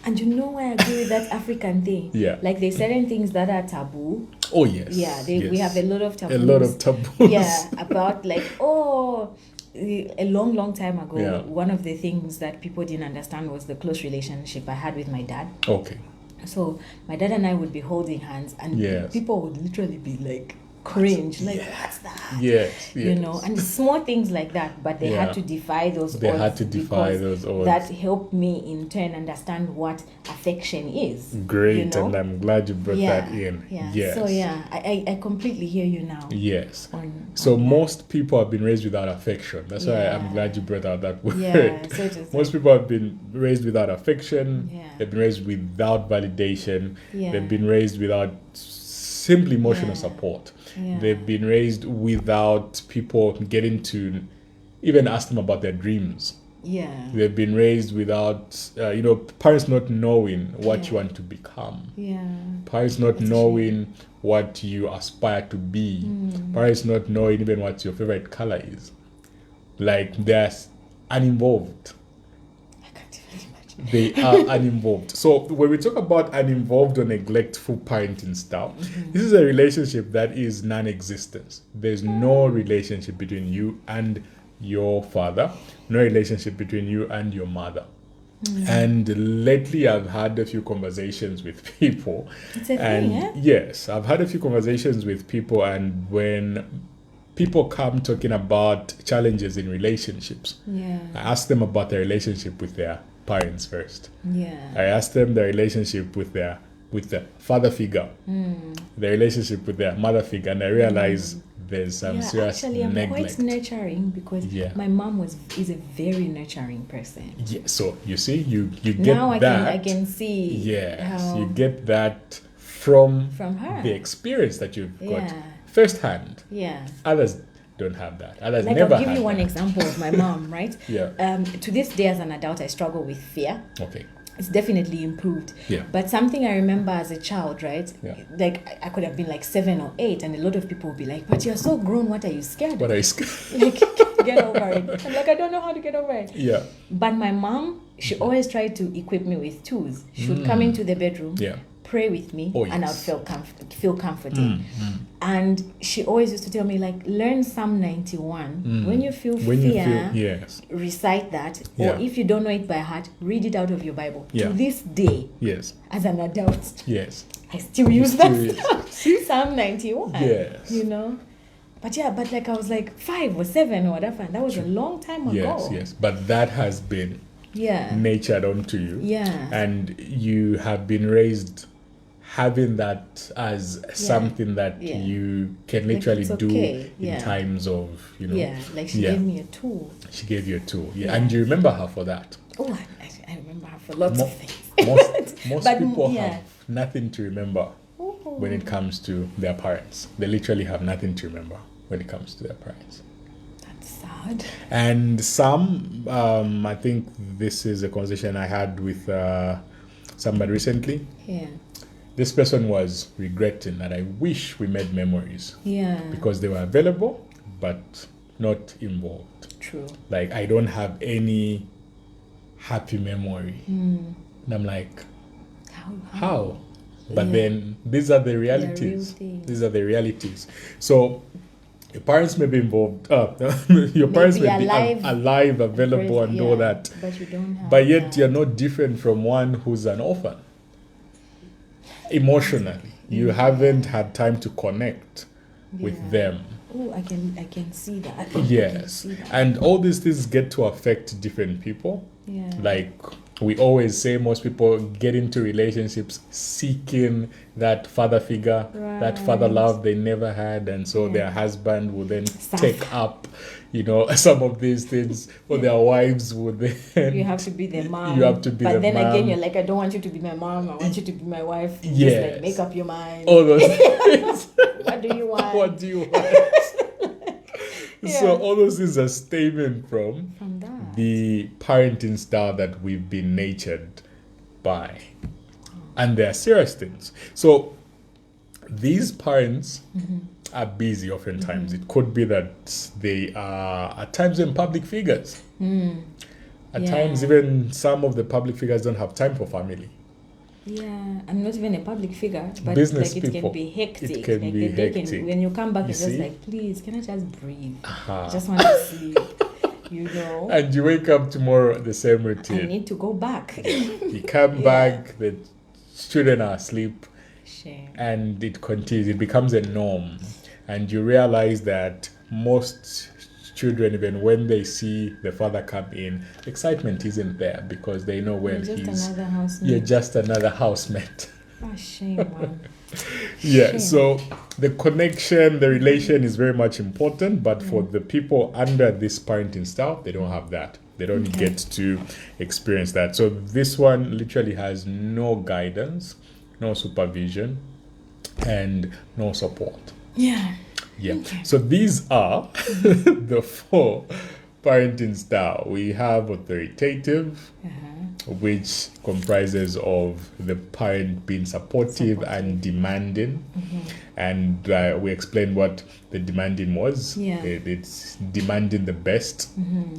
And you know why I agree with that African thing? Yeah. Like there's certain things that are taboo. Oh yes. Yeah, yes. We have a lot of taboos. A lot of taboos. Yeah, about like, a long time ago, one of the things that people didn't understand was the close relationship I had with my dad. Okay. So my dad and I would be holding hands, and people would literally be like, cringe, like what's that? Yes. You know, and small things like that, but they had to defy those. They had to defy those odds. That helped me in turn understand what affection is. Great, you know? and I'm glad you brought that in. Yeah. Yes. So I completely hear you now. Yes. So most people have been raised without affection. That's why I'm glad you brought out that word. Yeah. So most people have been raised without affection. Yeah. They've been raised without validation. Yeah. They've been raised without simply emotional support. Yeah. They've been raised without people getting to even ask them about their dreams. Yeah. They've been raised without, parents not knowing what you want to become. Yeah. Parents not knowing what you aspire to be. Parents not knowing even what your favorite color is. Like, they're uninvolved. They are uninvolved. So when we talk about uninvolved or neglectful parenting style, this is a relationship that is non-existent. There's no relationship between you and your father, no relationship between you and your mother. And lately I've had a few conversations with people. It's a thing, yeah? Yes, I've had a few conversations with people, and when people come talking about challenges in relationships, I ask them about their relationship with their parents first. I asked them the relationship with the father figure, the relationship with their mother figure, and I realized there's some serious actually, I'm neglect. quite nurturing because my mom is a very nurturing person. Yeah, so you see, you get now that. I can see. Yes, you get that from her, the experience that you've got firsthand. Yeah, others don't have that. Others like, never. I'll give you one example of my mom, right? To this day, as an adult, I struggle with fear. Okay. It's definitely improved. Yeah. But something I remember as a child, right? Yeah. Like, I could have been like 7 or 8, and a lot of people would be like, "But you're so grown. What are you scared of?" What are you scared? Like, get over it. I'm like, I don't know how to get over it. Yeah. But my mom, she always tried to equip me with tools. She would come into the bedroom. Yeah. Pray with me, and I'd feel comforted. And she always used to tell me, like, learn Psalm 91. When you feel fear, recite that. Or if you don't know it by heart, read it out of your Bible. To this day, as an adult, I still use that. Psalm 91. Yes. You know? But like I was like 5 or 7 or whatever, and that was a long time ago. Yes. But that has been natured onto you. Yeah. And you have been raised having that as something that you can literally do in times of, like she gave me a tool. She gave you a tool. Yeah. And do you remember her for that? Oh, I remember her for lots of things. Most people have nothing to remember when it comes to their parents. They literally have nothing to remember when it comes to their parents. That's sad. And some, I think this is a conversation I had with somebody recently. Yeah. This person was regretting that I wish we made memories. Yeah. Because they were available, but not involved. True. Like, I don't have any happy memory. And I'm like, how? But then these are the realities. These are the realities. So your parents may be involved. Your parents may be alive, available, and all that. But you don't have. But yet you're not different from one who's an orphan. Emotionally, you haven't had time to connect with them. Oh, I can see that. Yes. And all these things get to affect different people. Yeah. Like we always say, most people get into relationships seeking that father figure, that father love they never had, and so their husband will then take up, some of these things, or their wives would then. You have to be the mom. You have to be the mom. But then again, you're like, I don't want you to be my mom. I want you to be my wife. Yes. Just like make up your mind. All those things. What do you want? What do you want? So all those things are stemming from that. The parenting style that we've been natured by. And they're serious things. So these parents are busy oftentimes. It could be that they are at times in public figures. At times even some of the public figures don't have time for family. Yeah, I'm not even a public figure, but Business it people, can be hectic. it can be hectic. When you come back, You it's just see? like, please, can I just breathe? I just want to sleep, And you wake up tomorrow, the same I routine. need to go back. You come back, the children are asleep, Shame. and it continues. It becomes a norm. And you realize that most children, even when they see the father come in, excitement isn't there because they know, well, You're just another housemate. You're just another housemate. Oh, shame, man. Yeah, Shame. so the connection, the relation is very much important, but for the people under this parenting style, they don't have that. They don't get to experience that. So this one literally has no guidance, no supervision, and no support. Yeah. Yeah. So these are the 4 parenting style. We have authoritative, which comprises of the parent being supportive and demanding. And we explained what the demanding was. It's demanding the best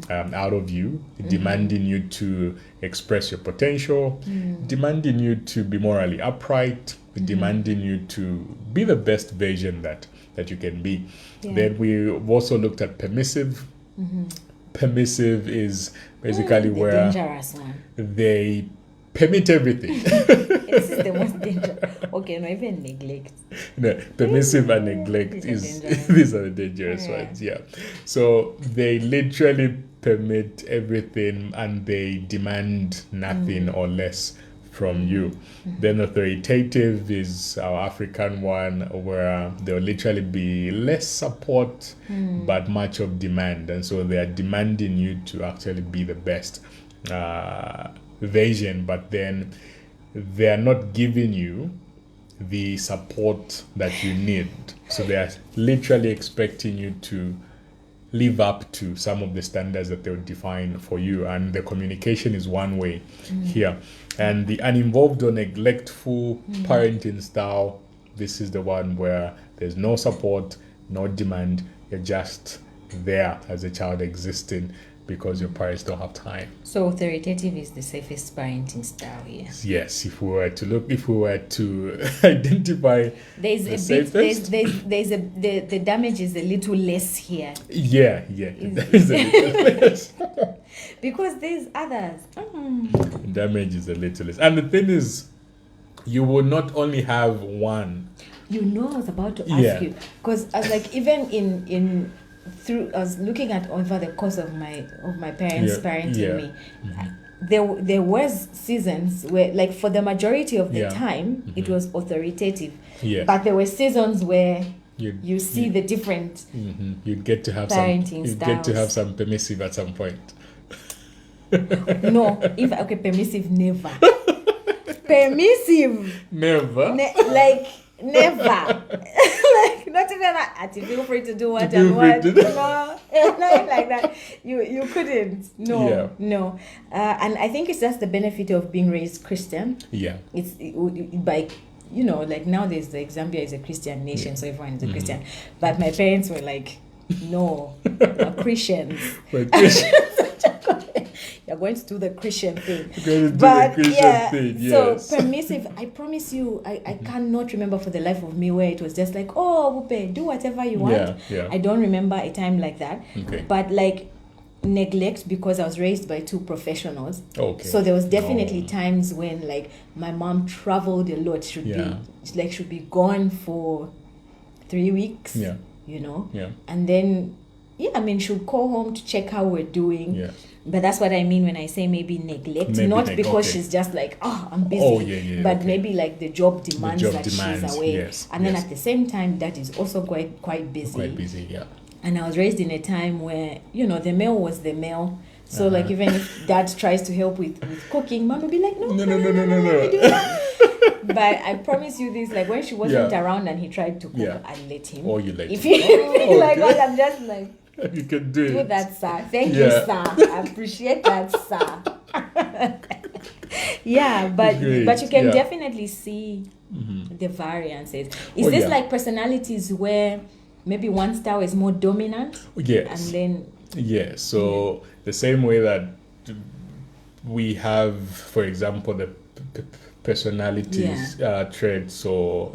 out of you, demanding you to express your potential, demanding you to be morally upright, demanding you to be the best version that you can be. Then we've also looked at permissive. Permissive is basically the where dangerous one. they permit everything. This is the most dangerous. Okay, no, even neglect. Permissive and neglect these are the dangerous ones. Yeah. So they literally permit everything and they demand nothing or less from you. Then authoritative is our African one, where there'll literally be less support but much of demand, and so they are demanding you to actually be the best version, but then they are not giving you the support that you need. So they are literally expecting you to live up to some of the standards that they'll define for you, and the communication is one way here. And the uninvolved or neglectful parenting style, this is the one where there's no support, no demand, you're just there as a child existing because your parents don't have time. So authoritative is the safest parenting style here. Yes, if we were to identify the damage is a little less here. Yeah. There is a little less. Because there's others. Damage is a little less. And the thing is, you will not only have one. I was about to ask you, because I was like, even I was looking at over the course of my parents parenting me. There was seasons where, like, for the majority of the time, it was authoritative. Yeah. But there were seasons where you see the different You'd get to have parenting you'd styles. get to have some permissive at some point. No, permissive never. Permissive. Never. Never. Like, not even that. Feel free to do what and what. No, nothing like that. You couldn't. No. And I think it's just the benefit of being raised Christian. Yeah. It's by, like nowadays the Zambia is a Christian nation, so everyone is a Christian. But my parents were like, no, we're Christians. You're going to do the Christian thing. So permissive, I promise you, I cannot remember for the life of me where it was just like, oh, Wupe, do whatever you want. I don't remember a time like that. Okay. But like neglect, because I was raised by 2 professionals. Okay. So there was definitely times when, like, my mom traveled a lot. Should be gone for 3 weeks. you know. Yeah. And then, I mean, she'll call home to check how we're doing. Yeah. But that's what I mean when I say maybe neglect. Not because she's just like, I'm busy. Oh, yeah, but maybe like the job demands she's away. Yes, and then at the same time, Dad is also quite busy. Quite busy, yeah. And I was raised in a time where, the male was the male. So like even if Dad tries to help with cooking, Mom will be like, no. But I promise you this, like when she wasn't around and he tried to cook, I'd let him. Or you let if him. If you feel like what, I'm just like, you can do it. That, sir. Thank you, sir. I appreciate that, sir. But you can definitely see the variances. Is this like personalities where maybe one style is more dominant? Yes. And then so the same way that we have, for example, the personalities traits or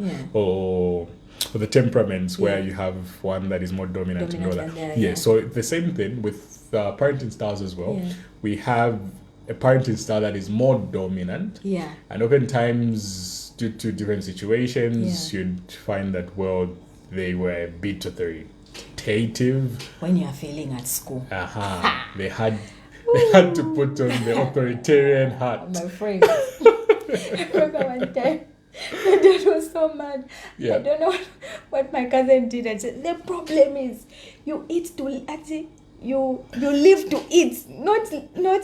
the temperaments where you have one that is more dominant and all that. So the same thing with parenting styles as well. We have a parenting style that is more dominant. And oftentimes, due to different situations, you'd find that, they were a bit authoritative. When you are failing at school. They had to put on the authoritarian hat. My friend. I remember one time. My dad was so mad. I don't know what my cousin did. I said, the problem is you eat to you live to eat, not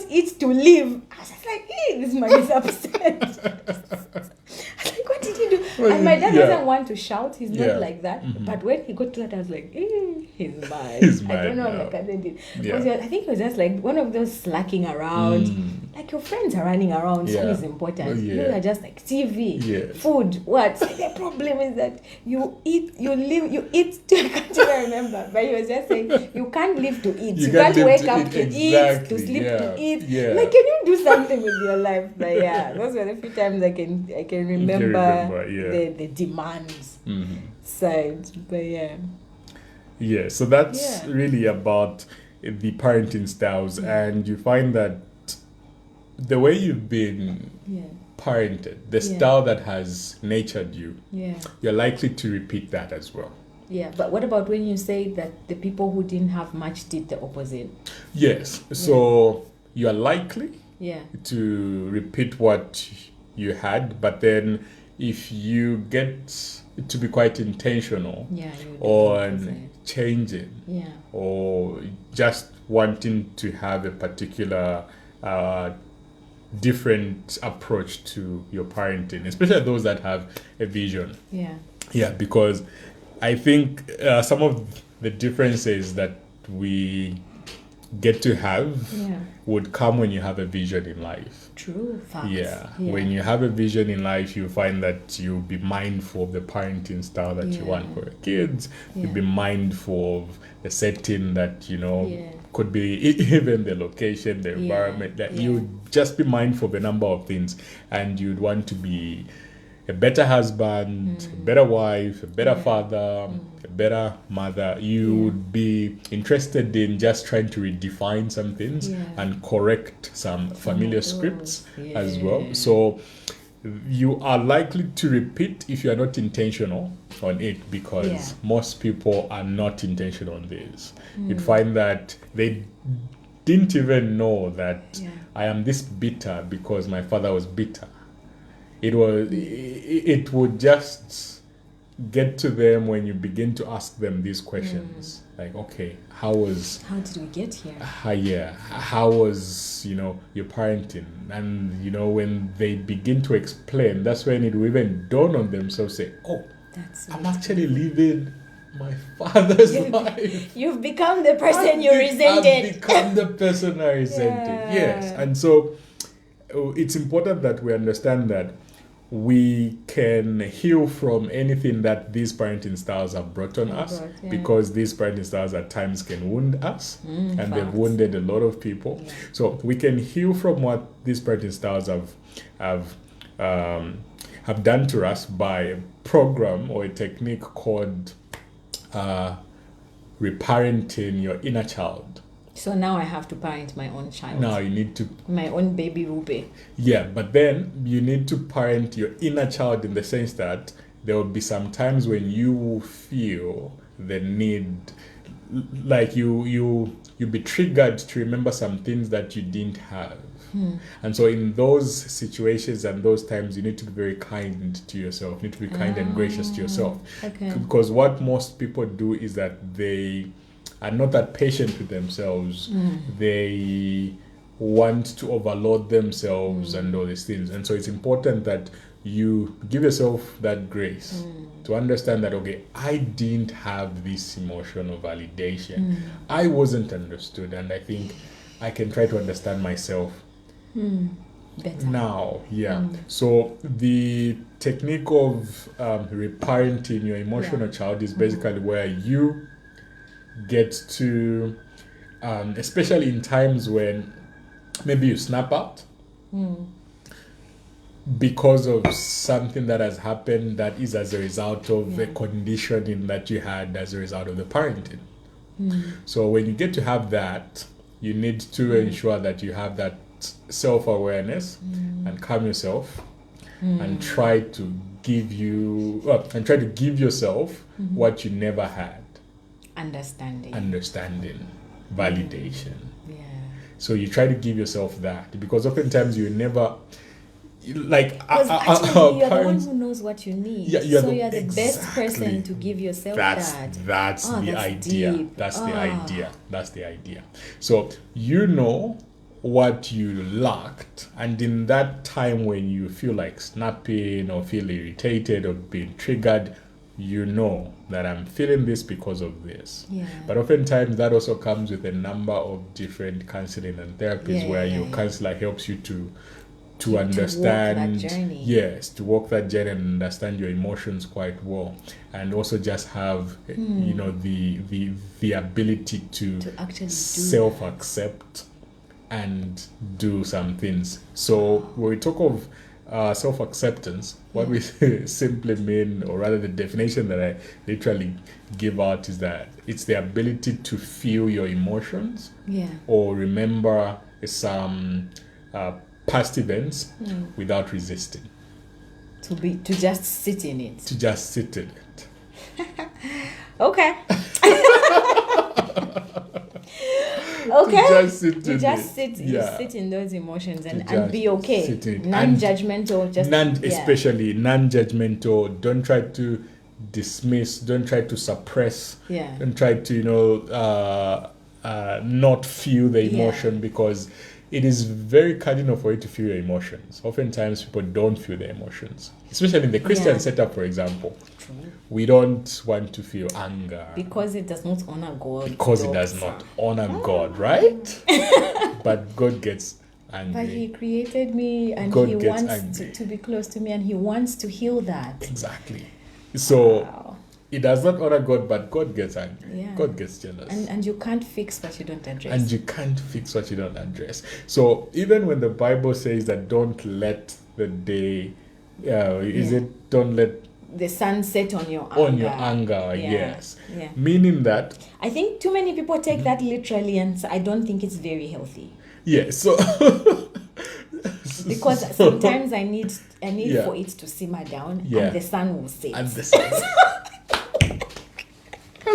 eat to live. I was just like, this man is upset. I was like, what did he do? And my dad doesn't want to shout. He's not like that. But when he got to that, I was like, he's mad. I don't know what my cousin did. I think it was just like one of those slacking around. Like your friends are running around, so it's important. You are just like TV, food, what? The problem is that you eat, you live, you eat. I can't even remember, but he was just saying you can't live to eat. You can't wake up to eat, to sleep to eat. Like, can you do something with your life? But those were the few times I can remember the demands side. But so that's really about the parenting styles, and you find that the way you've been parented, the style that has nurtured you, you're likely to repeat that as well. But what about when you say that the people who didn't have much did the opposite? Yes. So you are likely to repeat what you had, but then if you get to be quite intentional on changing or just wanting to have a particular different approach to your parenting, especially those that have a vision. Because I think some of the differences that we get to have would come when you have a vision in life. True, facts. When you have a vision in life, you find that you'll be mindful of the parenting style that you want for your kids. You'll be mindful of the setting that, could be even the location, the environment, that you'd just be mindful of a number of things, and you'd want to be a better husband, a better wife, a better father, a better mother. You would be interested in just trying to redefine some things and correct some familiar scripts as well. So you are likely to repeat if you are not intentional on it, because most people are not intentional on this. You'd find that they didn't even know that I am this bitter because my father was bitter. It would just get to them when you begin to ask them these questions. Like, okay, how did we get here? How was, your parenting? And, when they begin to explain, that's when it will even dawn on themselves, say, I'm actually living my father's life. You've become the person you resented. I've become the person I resented. Yes. And so it's important that we understand that we can heal from anything that these parenting styles have brought on us, because these parenting styles at times can wound us, and they've wounded a lot of people. So we can heal from what these parenting styles have done to us by a program or a technique called reparenting your inner child. So now I have to parent my own child. Now you need to... My own baby Ruby. Yeah, but then you need to parent your inner child in the sense that there will be some times when you will feel the need, like you be triggered to remember some things that you didn't have. And so in those situations and those times, you need to be very kind to yourself. You need to be kind and gracious to yourself. Okay. Because what most people do is that they are not that patient with themselves. They want to overload themselves and all these things. And so it's important that you give yourself that grace to understand that, okay, I didn't have this emotional validation. I wasn't understood, and I think I can try to understand myself Better. now. So the technique of reparenting your emotional child is basically where you get to, especially in times when maybe you snap out because of something that has happened that is as a result of a conditioning that you had as a result of the parenting. So when you get to have that, you need to ensure that you have that self-awareness and calm yourself and try to give yourself what you never had. Understanding, validation. So you try to give yourself that, because oftentimes you never, like, actually you're the one who knows what you need. You're the exactly. best person to give yourself that. That's the idea. Deep. That's the idea. So you know what you lacked, and in that time when you feel like snapping or feel irritated or being triggered, you know that I'm feeling this because of this. But oftentimes that also comes with a number of different counseling and therapies where your counselor helps you to understand, to walk that journey and understand your emotions quite well, and also just have the ability to actually self-accept and do some things. So when we talk of self-acceptance, what we simply mean, or rather the definition that I literally give out, is that it's the ability to feel your emotions or remember some past events without resisting. To just sit in it. To just sit in it. Okay. Okay. You sit in those emotions and be okay. Non-judgmental, especially non-judgmental. Don't try to dismiss. Don't try to suppress. Don't try to not feel the emotion, because it is very cardinal for you to feel your emotions. Oftentimes people don't feel their emotions, especially in the Christian setup, for example. We don't want to feel anger. Because it does not honor God. Because it does not honor God, right? But God gets angry. But He created me, and God He gets wants to be close to me, and He wants to heal that. Exactly. So it does not honor God, but God gets angry. God gets jealous. And you can't fix what you don't address. So even when the Bible says that don't let the day, don't let the sun set on your anger. Yes. Meaning that, I think too many people take that literally, and I don't think it's very healthy. So because sometimes I need for it to simmer down, and the sun will set. I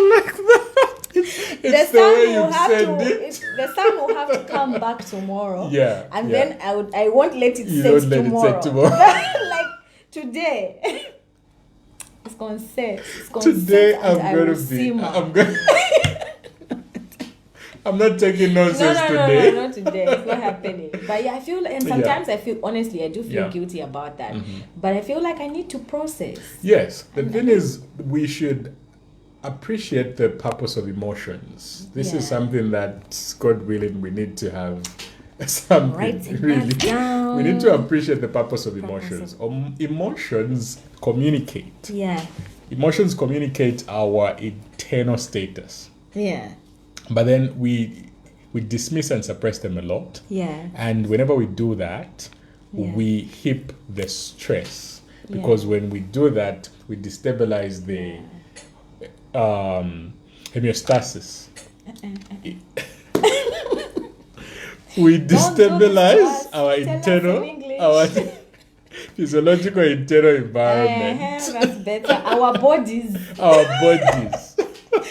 like that. It's the way you said it. The sun will have to come back tomorrow. And then I won't let it set tomorrow. Like today. It's going to set. Today I'm going to be. I'm not taking nonsense today. No, not today. It's not happening. But I feel, and sometimes I feel, honestly, I do feel guilty about that. But I feel like I need to process. Yes. The thing is, we should appreciate the purpose of emotions. This is something that, God willing, we need to have something really. We need to appreciate the purpose of emotions. Emotions communicate. Emotions communicate our internal status. But then we dismiss and suppress them a lot. And whenever we do that, we heap the stress. Because when we do that, we destabilize the homeostasis. We destabilize our internal, our physiological internal environment. That's better. Our bodies.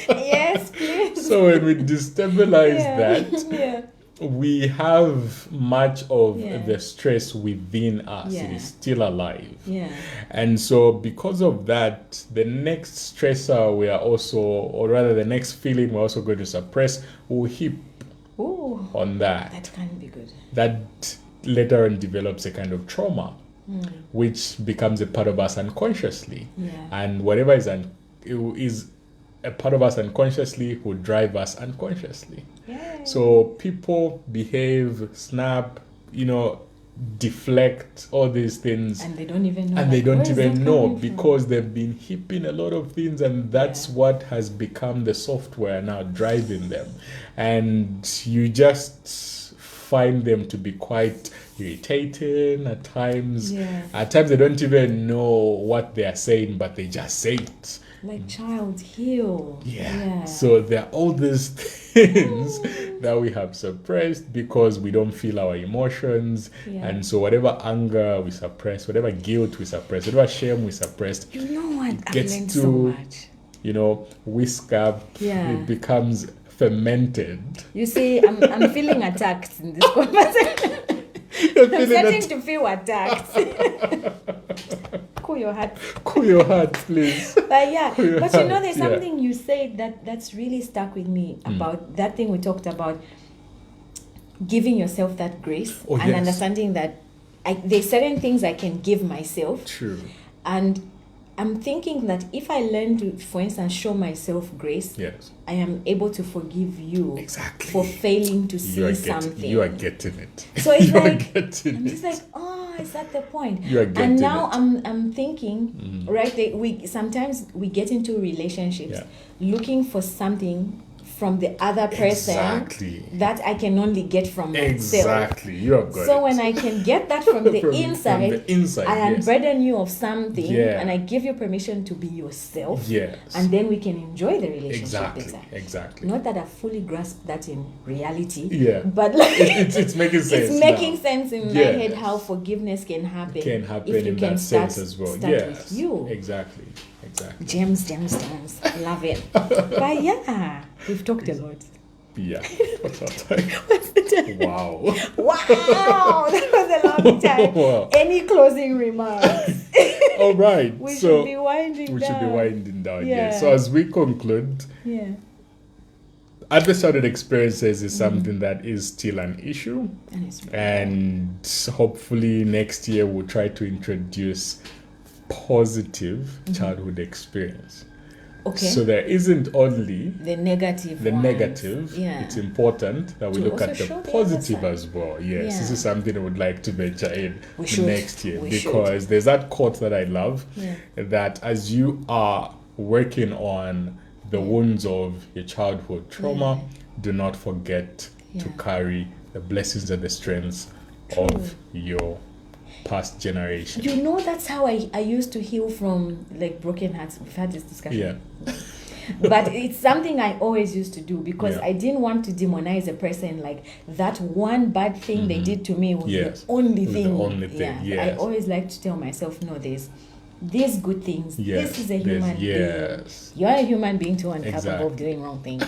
Yes, please. So when we destabilize Yeah. that, Yeah. we have much of Yeah. the stress within us. It Yeah. is still alive. Yeah. And so because of that, the next stressor we are also, or rather the next feeling we're also going to suppress, will heap Ooh, on that. that can be good. That later on develops a kind of trauma, which becomes a part of us unconsciously. Yeah. And whatever is a part of us unconsciously will drive us unconsciously. Yeah. So people behave, snap, deflect, all these things. And they don't even know. And they like, don't where is even that know coming from? because they've been heaping a lot of things, and that's Yeah. what has become the software now driving them. And you just find them to be quite irritating at times. Yeah. At times they don't even know what they are saying, but they just say it. Like child heal. Yeah. So there are all these things that we have suppressed because we don't feel our emotions. Yeah. And so whatever anger we suppress, whatever guilt we suppress, whatever shame we suppress, You know what? I've gets learned to, so much. whisk up. Yeah. It becomes fermented. You see, I'm feeling attacked in this conversation. You're I'm feeling starting to feel attacked. Cool your heart. Cool your heart, please. But yeah, Cool your but heart, there's yeah. something you said that's really stuck with me about that thing we talked about, giving yourself that grace Oh, and yes. understanding that there's certain things I can give myself. True. And I'm thinking that if I learn to, for instance, show myself grace, Yes. I am able to forgive you Exactly. for failing to see something. You are getting it. So it's you are like, getting I'm just it. like, oh, is that the point? You are getting and now it. I'm thinking, right? We sometimes we get into relationships looking for something from the other person Exactly. that I can only get from myself. Exactly. You have got So it. when I can get that from the From inside, the inside, I yes. unburden you of something, Yeah. and I give you permission to be yourself, Yes. and then we can enjoy the relationship Exactly. better. Exactly. Not that I fully grasp that in reality, Yeah. but like It's making sense. it's making now. sense in my Yes. head how forgiveness can happen. Can happen if you in can that start, sense as well. start Yes. with you. Exactly. Gems. I love it. But yeah, we've talked a lot. Yeah. What's our time? What's the time? Wow. Wow, that was a long time. Wow. Any closing remarks? All right. We so should be winding down. we should be winding down. Yeah. Yeah. So as we conclude, Yeah. adversarial experiences is something that is still an issue, And it's and hopefully next year we'll try to introduce positive childhood experience. okay. So there isn't only The negative. the ones. negative. Yeah. It's important that we To look at also the show the positive other as well. Yes, Yeah. this is something I would like to venture in We should. next year, We because there's that quote that I love, Yeah. that as you are working on the wounds of your childhood trauma, do not forget to Yeah. carry the blessings and the strengths of your past generation. You know, that's how I used to heal from like broken hearts. We've had this discussion. Yeah. But it's something I always used to do because Yeah. I didn't want to demonize a person. Like that one bad thing they did to me was Yes. the only Was the thing. only thing, I yes. always like to tell myself, no, there's these good things. Yes, This is a there's- human yes. being. You're a human being too, incapable Exactly. of doing wrong things.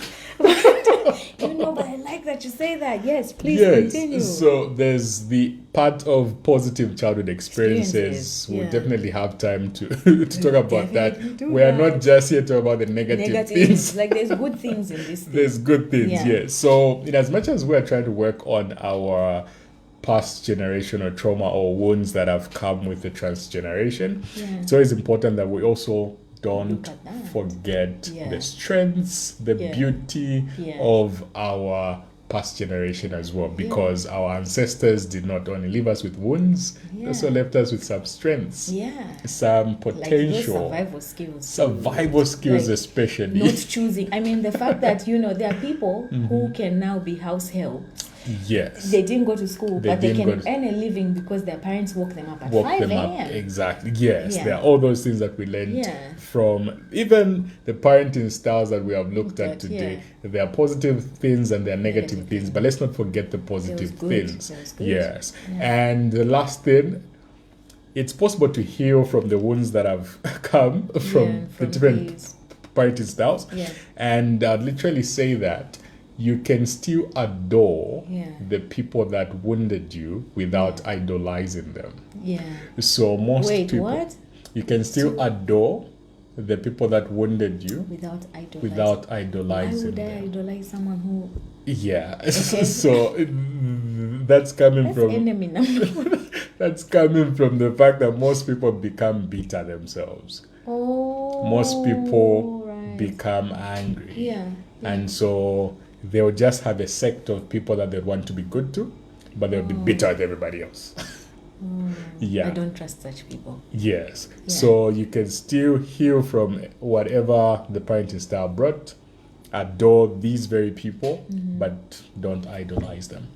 But I like that you say that. Yes, please Yes. continue. So there's the part of positive childhood experiences. Experiences, We'll yeah. definitely have time to to talk about that. definitely do We are that. not just here to talk about the negative things. Like there's good things in this thing. There's good things, Yeah. yes. So in as much as we are trying to work on our past generation or trauma or wounds that have come with the transgeneration, Yeah. it's always important that we also don't Look at that. forget Yeah. the strengths, the Yeah. beauty Yeah. of our past generation as well, because our ancestors did not only leave us with wounds, they also Yeah. left us with some strengths, Yeah. some Like those potential survival skills. survival skills, Like, especially. Not choosing. I mean, the fact that, there are people Mm-hmm. who can now be house help. Yes. They didn't go to school, They but they didn't can go to- earn a living because their parents woke them up at Woke 5 them a.m. up. Exactly. Yes. Yeah. There are all those things that we learned Yeah. from even the parenting styles that we have looked at But, today. There are positive things and there are negative Negative things, things. but let's not forget the positive good. things. There was good. Yes. Yeah. And the last thing, it's possible to heal from the wounds that have come from the different these. parenting styles. Yeah. And I'd literally say that you can still adore Yeah. the people that wounded you without idolizing them. Yeah. So most Wait, people, what? you can still adore the people that wounded you Without idolizing. without Why idolizing would I them. idolize someone who... Yeah. Okay. So that's coming That's from enemy number one. that's coming from the fact that most people become bitter themselves. Oh. Most people right. become angry. Yeah. And so they'll just have a sect of people that they want to be good to, but they'll be bitter at everybody else. Yeah. I don't trust such people. Yes. Yeah. So you can still heal from whatever the parenting style brought, adore these very people, but don't idolize them.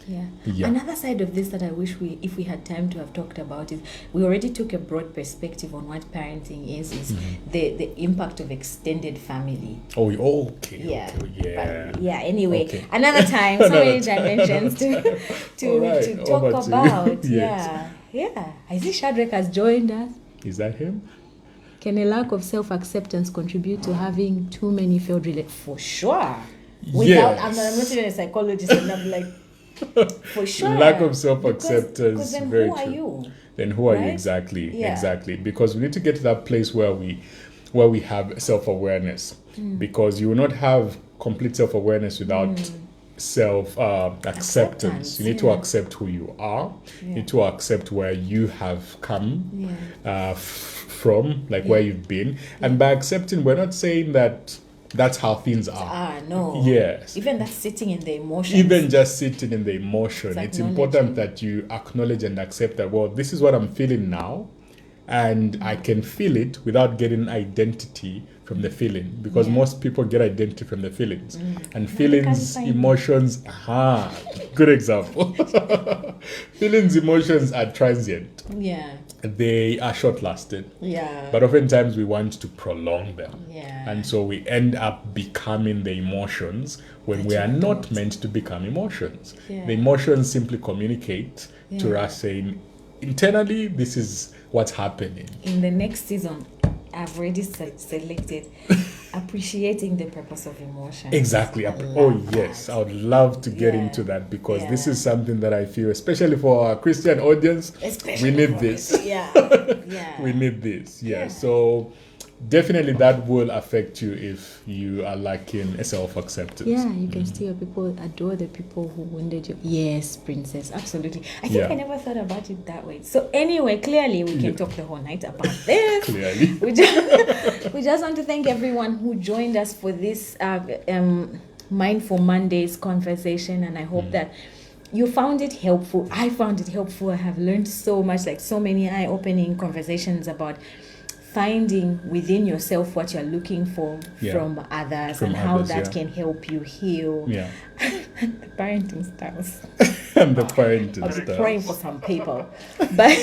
Yeah. Yeah. Another side of this that I wish if we had time to have talked about is we already took a broad perspective on what parenting is the impact of extended family. Oh, okay. Yeah. Okay, yeah. But yeah, anyway, Okay. another time, so many dimensions to All right, to over talk to you. about. Yes. Yeah. I see Shadrach has joined us. Is that him? Can a lack of self-acceptance contribute to having too many failed relationships? For sure. Without, I'm not even a psychologist, and I'm like, for sure. Lack of self-acceptance. Because then very who are true. you? Then who are you Right? exactly? Yeah. Exactly. Because we need to get to that place where we have self-awareness. Because you will not have complete self-awareness without self-acceptance. Acceptance, You need to yeah. accept who you are. Yeah. You need to accept where you have come Yeah. from, like where you've been. And by accepting, we're not saying that that's how things are. No. Yes. Even that sitting in the emotions. Even just sitting in the emotion, It's it's important acknowledging. that you acknowledge and accept that, well, this is what I'm feeling now, and I can feel it without getting identity from the feeling, because most people get identity from the feelings, and feelings, find it. emotions, good example. Feelings, emotions are transient. Yeah. They are short-lasting, Yeah. but oftentimes we want to prolong them. Yeah. And so we end up becoming the emotions when we are not meant to become emotions. Yeah. The emotions simply communicate to Yeah. us saying, internally, this is what's happening. In the next season, I've already selected appreciating the purpose of emotion. Exactly. I Oh, love yes. that. I would love to get Yeah. into that, because this Yeah. is something that I feel, especially for our Christian audience, Especially we need for this. it. Yeah. Yeah. We need this. Yeah. Yeah. So definitely that will affect you if you are lacking a self-acceptance. Yeah, you can still people adore the people who wounded you. Yes, princess, absolutely. I think Yeah. I never thought about it that way. So anyway, clearly we can Yeah. talk the whole night about this. Clearly. We just want to thank everyone who joined us for this Mindful Mondays conversation, and I hope that you found it helpful. I found it helpful. I have learned so much, like so many eye-opening conversations about finding within yourself what you're looking for Yeah. from others, From and how others, that yeah. can help you heal. Yeah. The parenting styles. And the parenting I'll be stuff. praying for some people, but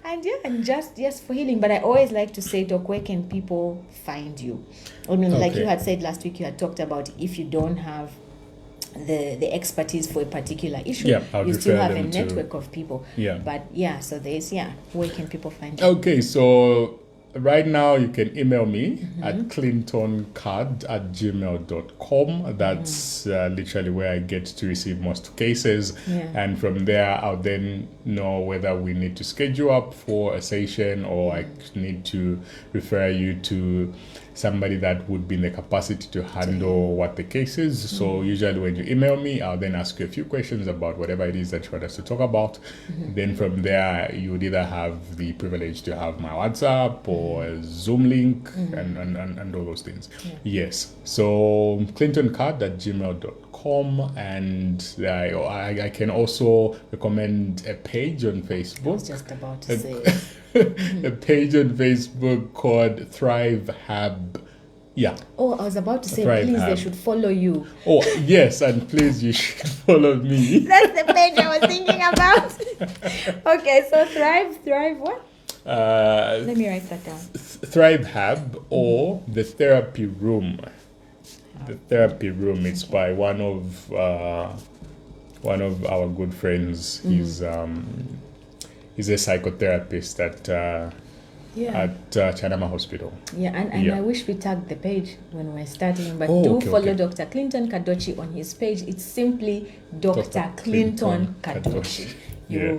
and just yes for healing. But I always like to say, Doc, where can people find you? I mean, like Okay. you had said last week, you had talked about if you don't have the expertise for a particular issue, Yeah, I would you still refer have a them to- network of people. Yeah. But yeah, so there's where can people find you? Okay, so right now you can email me at clintoncard@gmail.com. That's literally where I get to receive most cases. Yeah. And from there, I'll then know whether we need to schedule up for a session, or I need to refer you to somebody that would be in the capacity to handle what the case is. So usually when you email me, I'll then ask you a few questions about whatever it is that you want us to talk about. Then from there, you would either have the privilege to have my WhatsApp or a Zoom link and all those things. Yes. So clintoncard@gmail.com, and I can also recommend a page on I was Facebook. just about to say. A page on Facebook called Thrive Hub. Yeah. Oh, I was about to say, Thrive please, they Hub. should follow you. Oh, yes, and please, you should follow me. That's the page I was thinking about. Okay, so Thrive what? Let me write that down. Thrive Hub, or the Therapy Room. The Therapy Room. It's by one of our good friends. He's a psychotherapist that at Chanama Hospital. Yeah, and I wish we tagged the page when we're starting, but follow Dr. Clinton Kadochi on his page. It's simply Dr. Clinton Kadochi. You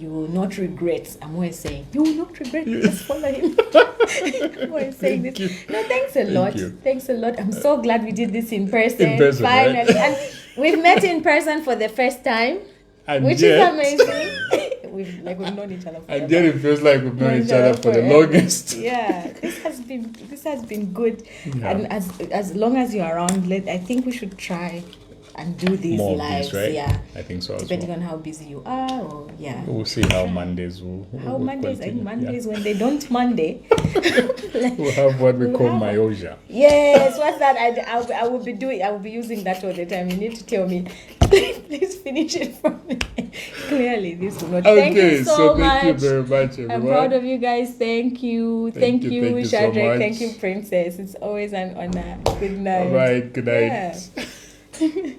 will not regret. I'm always saying you will not regret. Just follow him. I'm always saying this. No, thanks a lot. Thanks a lot. I'm so glad we did this in person. Finally, right? And we've met in person for the first time, which is amazing. We've known each other forever. And yet it feels like we've known each other for the longest. Yeah, this has been good. Yeah. And as long as you're around, I think we should try and do these more lives, right? Yeah, I think so. Depending on how busy you are, or we'll see how Mondays will. Mondays when they don't Monday. We'll have what we call myalgia. Yes, what's that? I will be using that all the time. You need to tell me. Please finish it for me. Clearly, this will not. Okay, thank you so much. Thank you very much, everyone. I'm proud of you guys. Thank you, Shadrach. So thank you, Princess. It's always an honor. Good night. All right, good night. Yeah.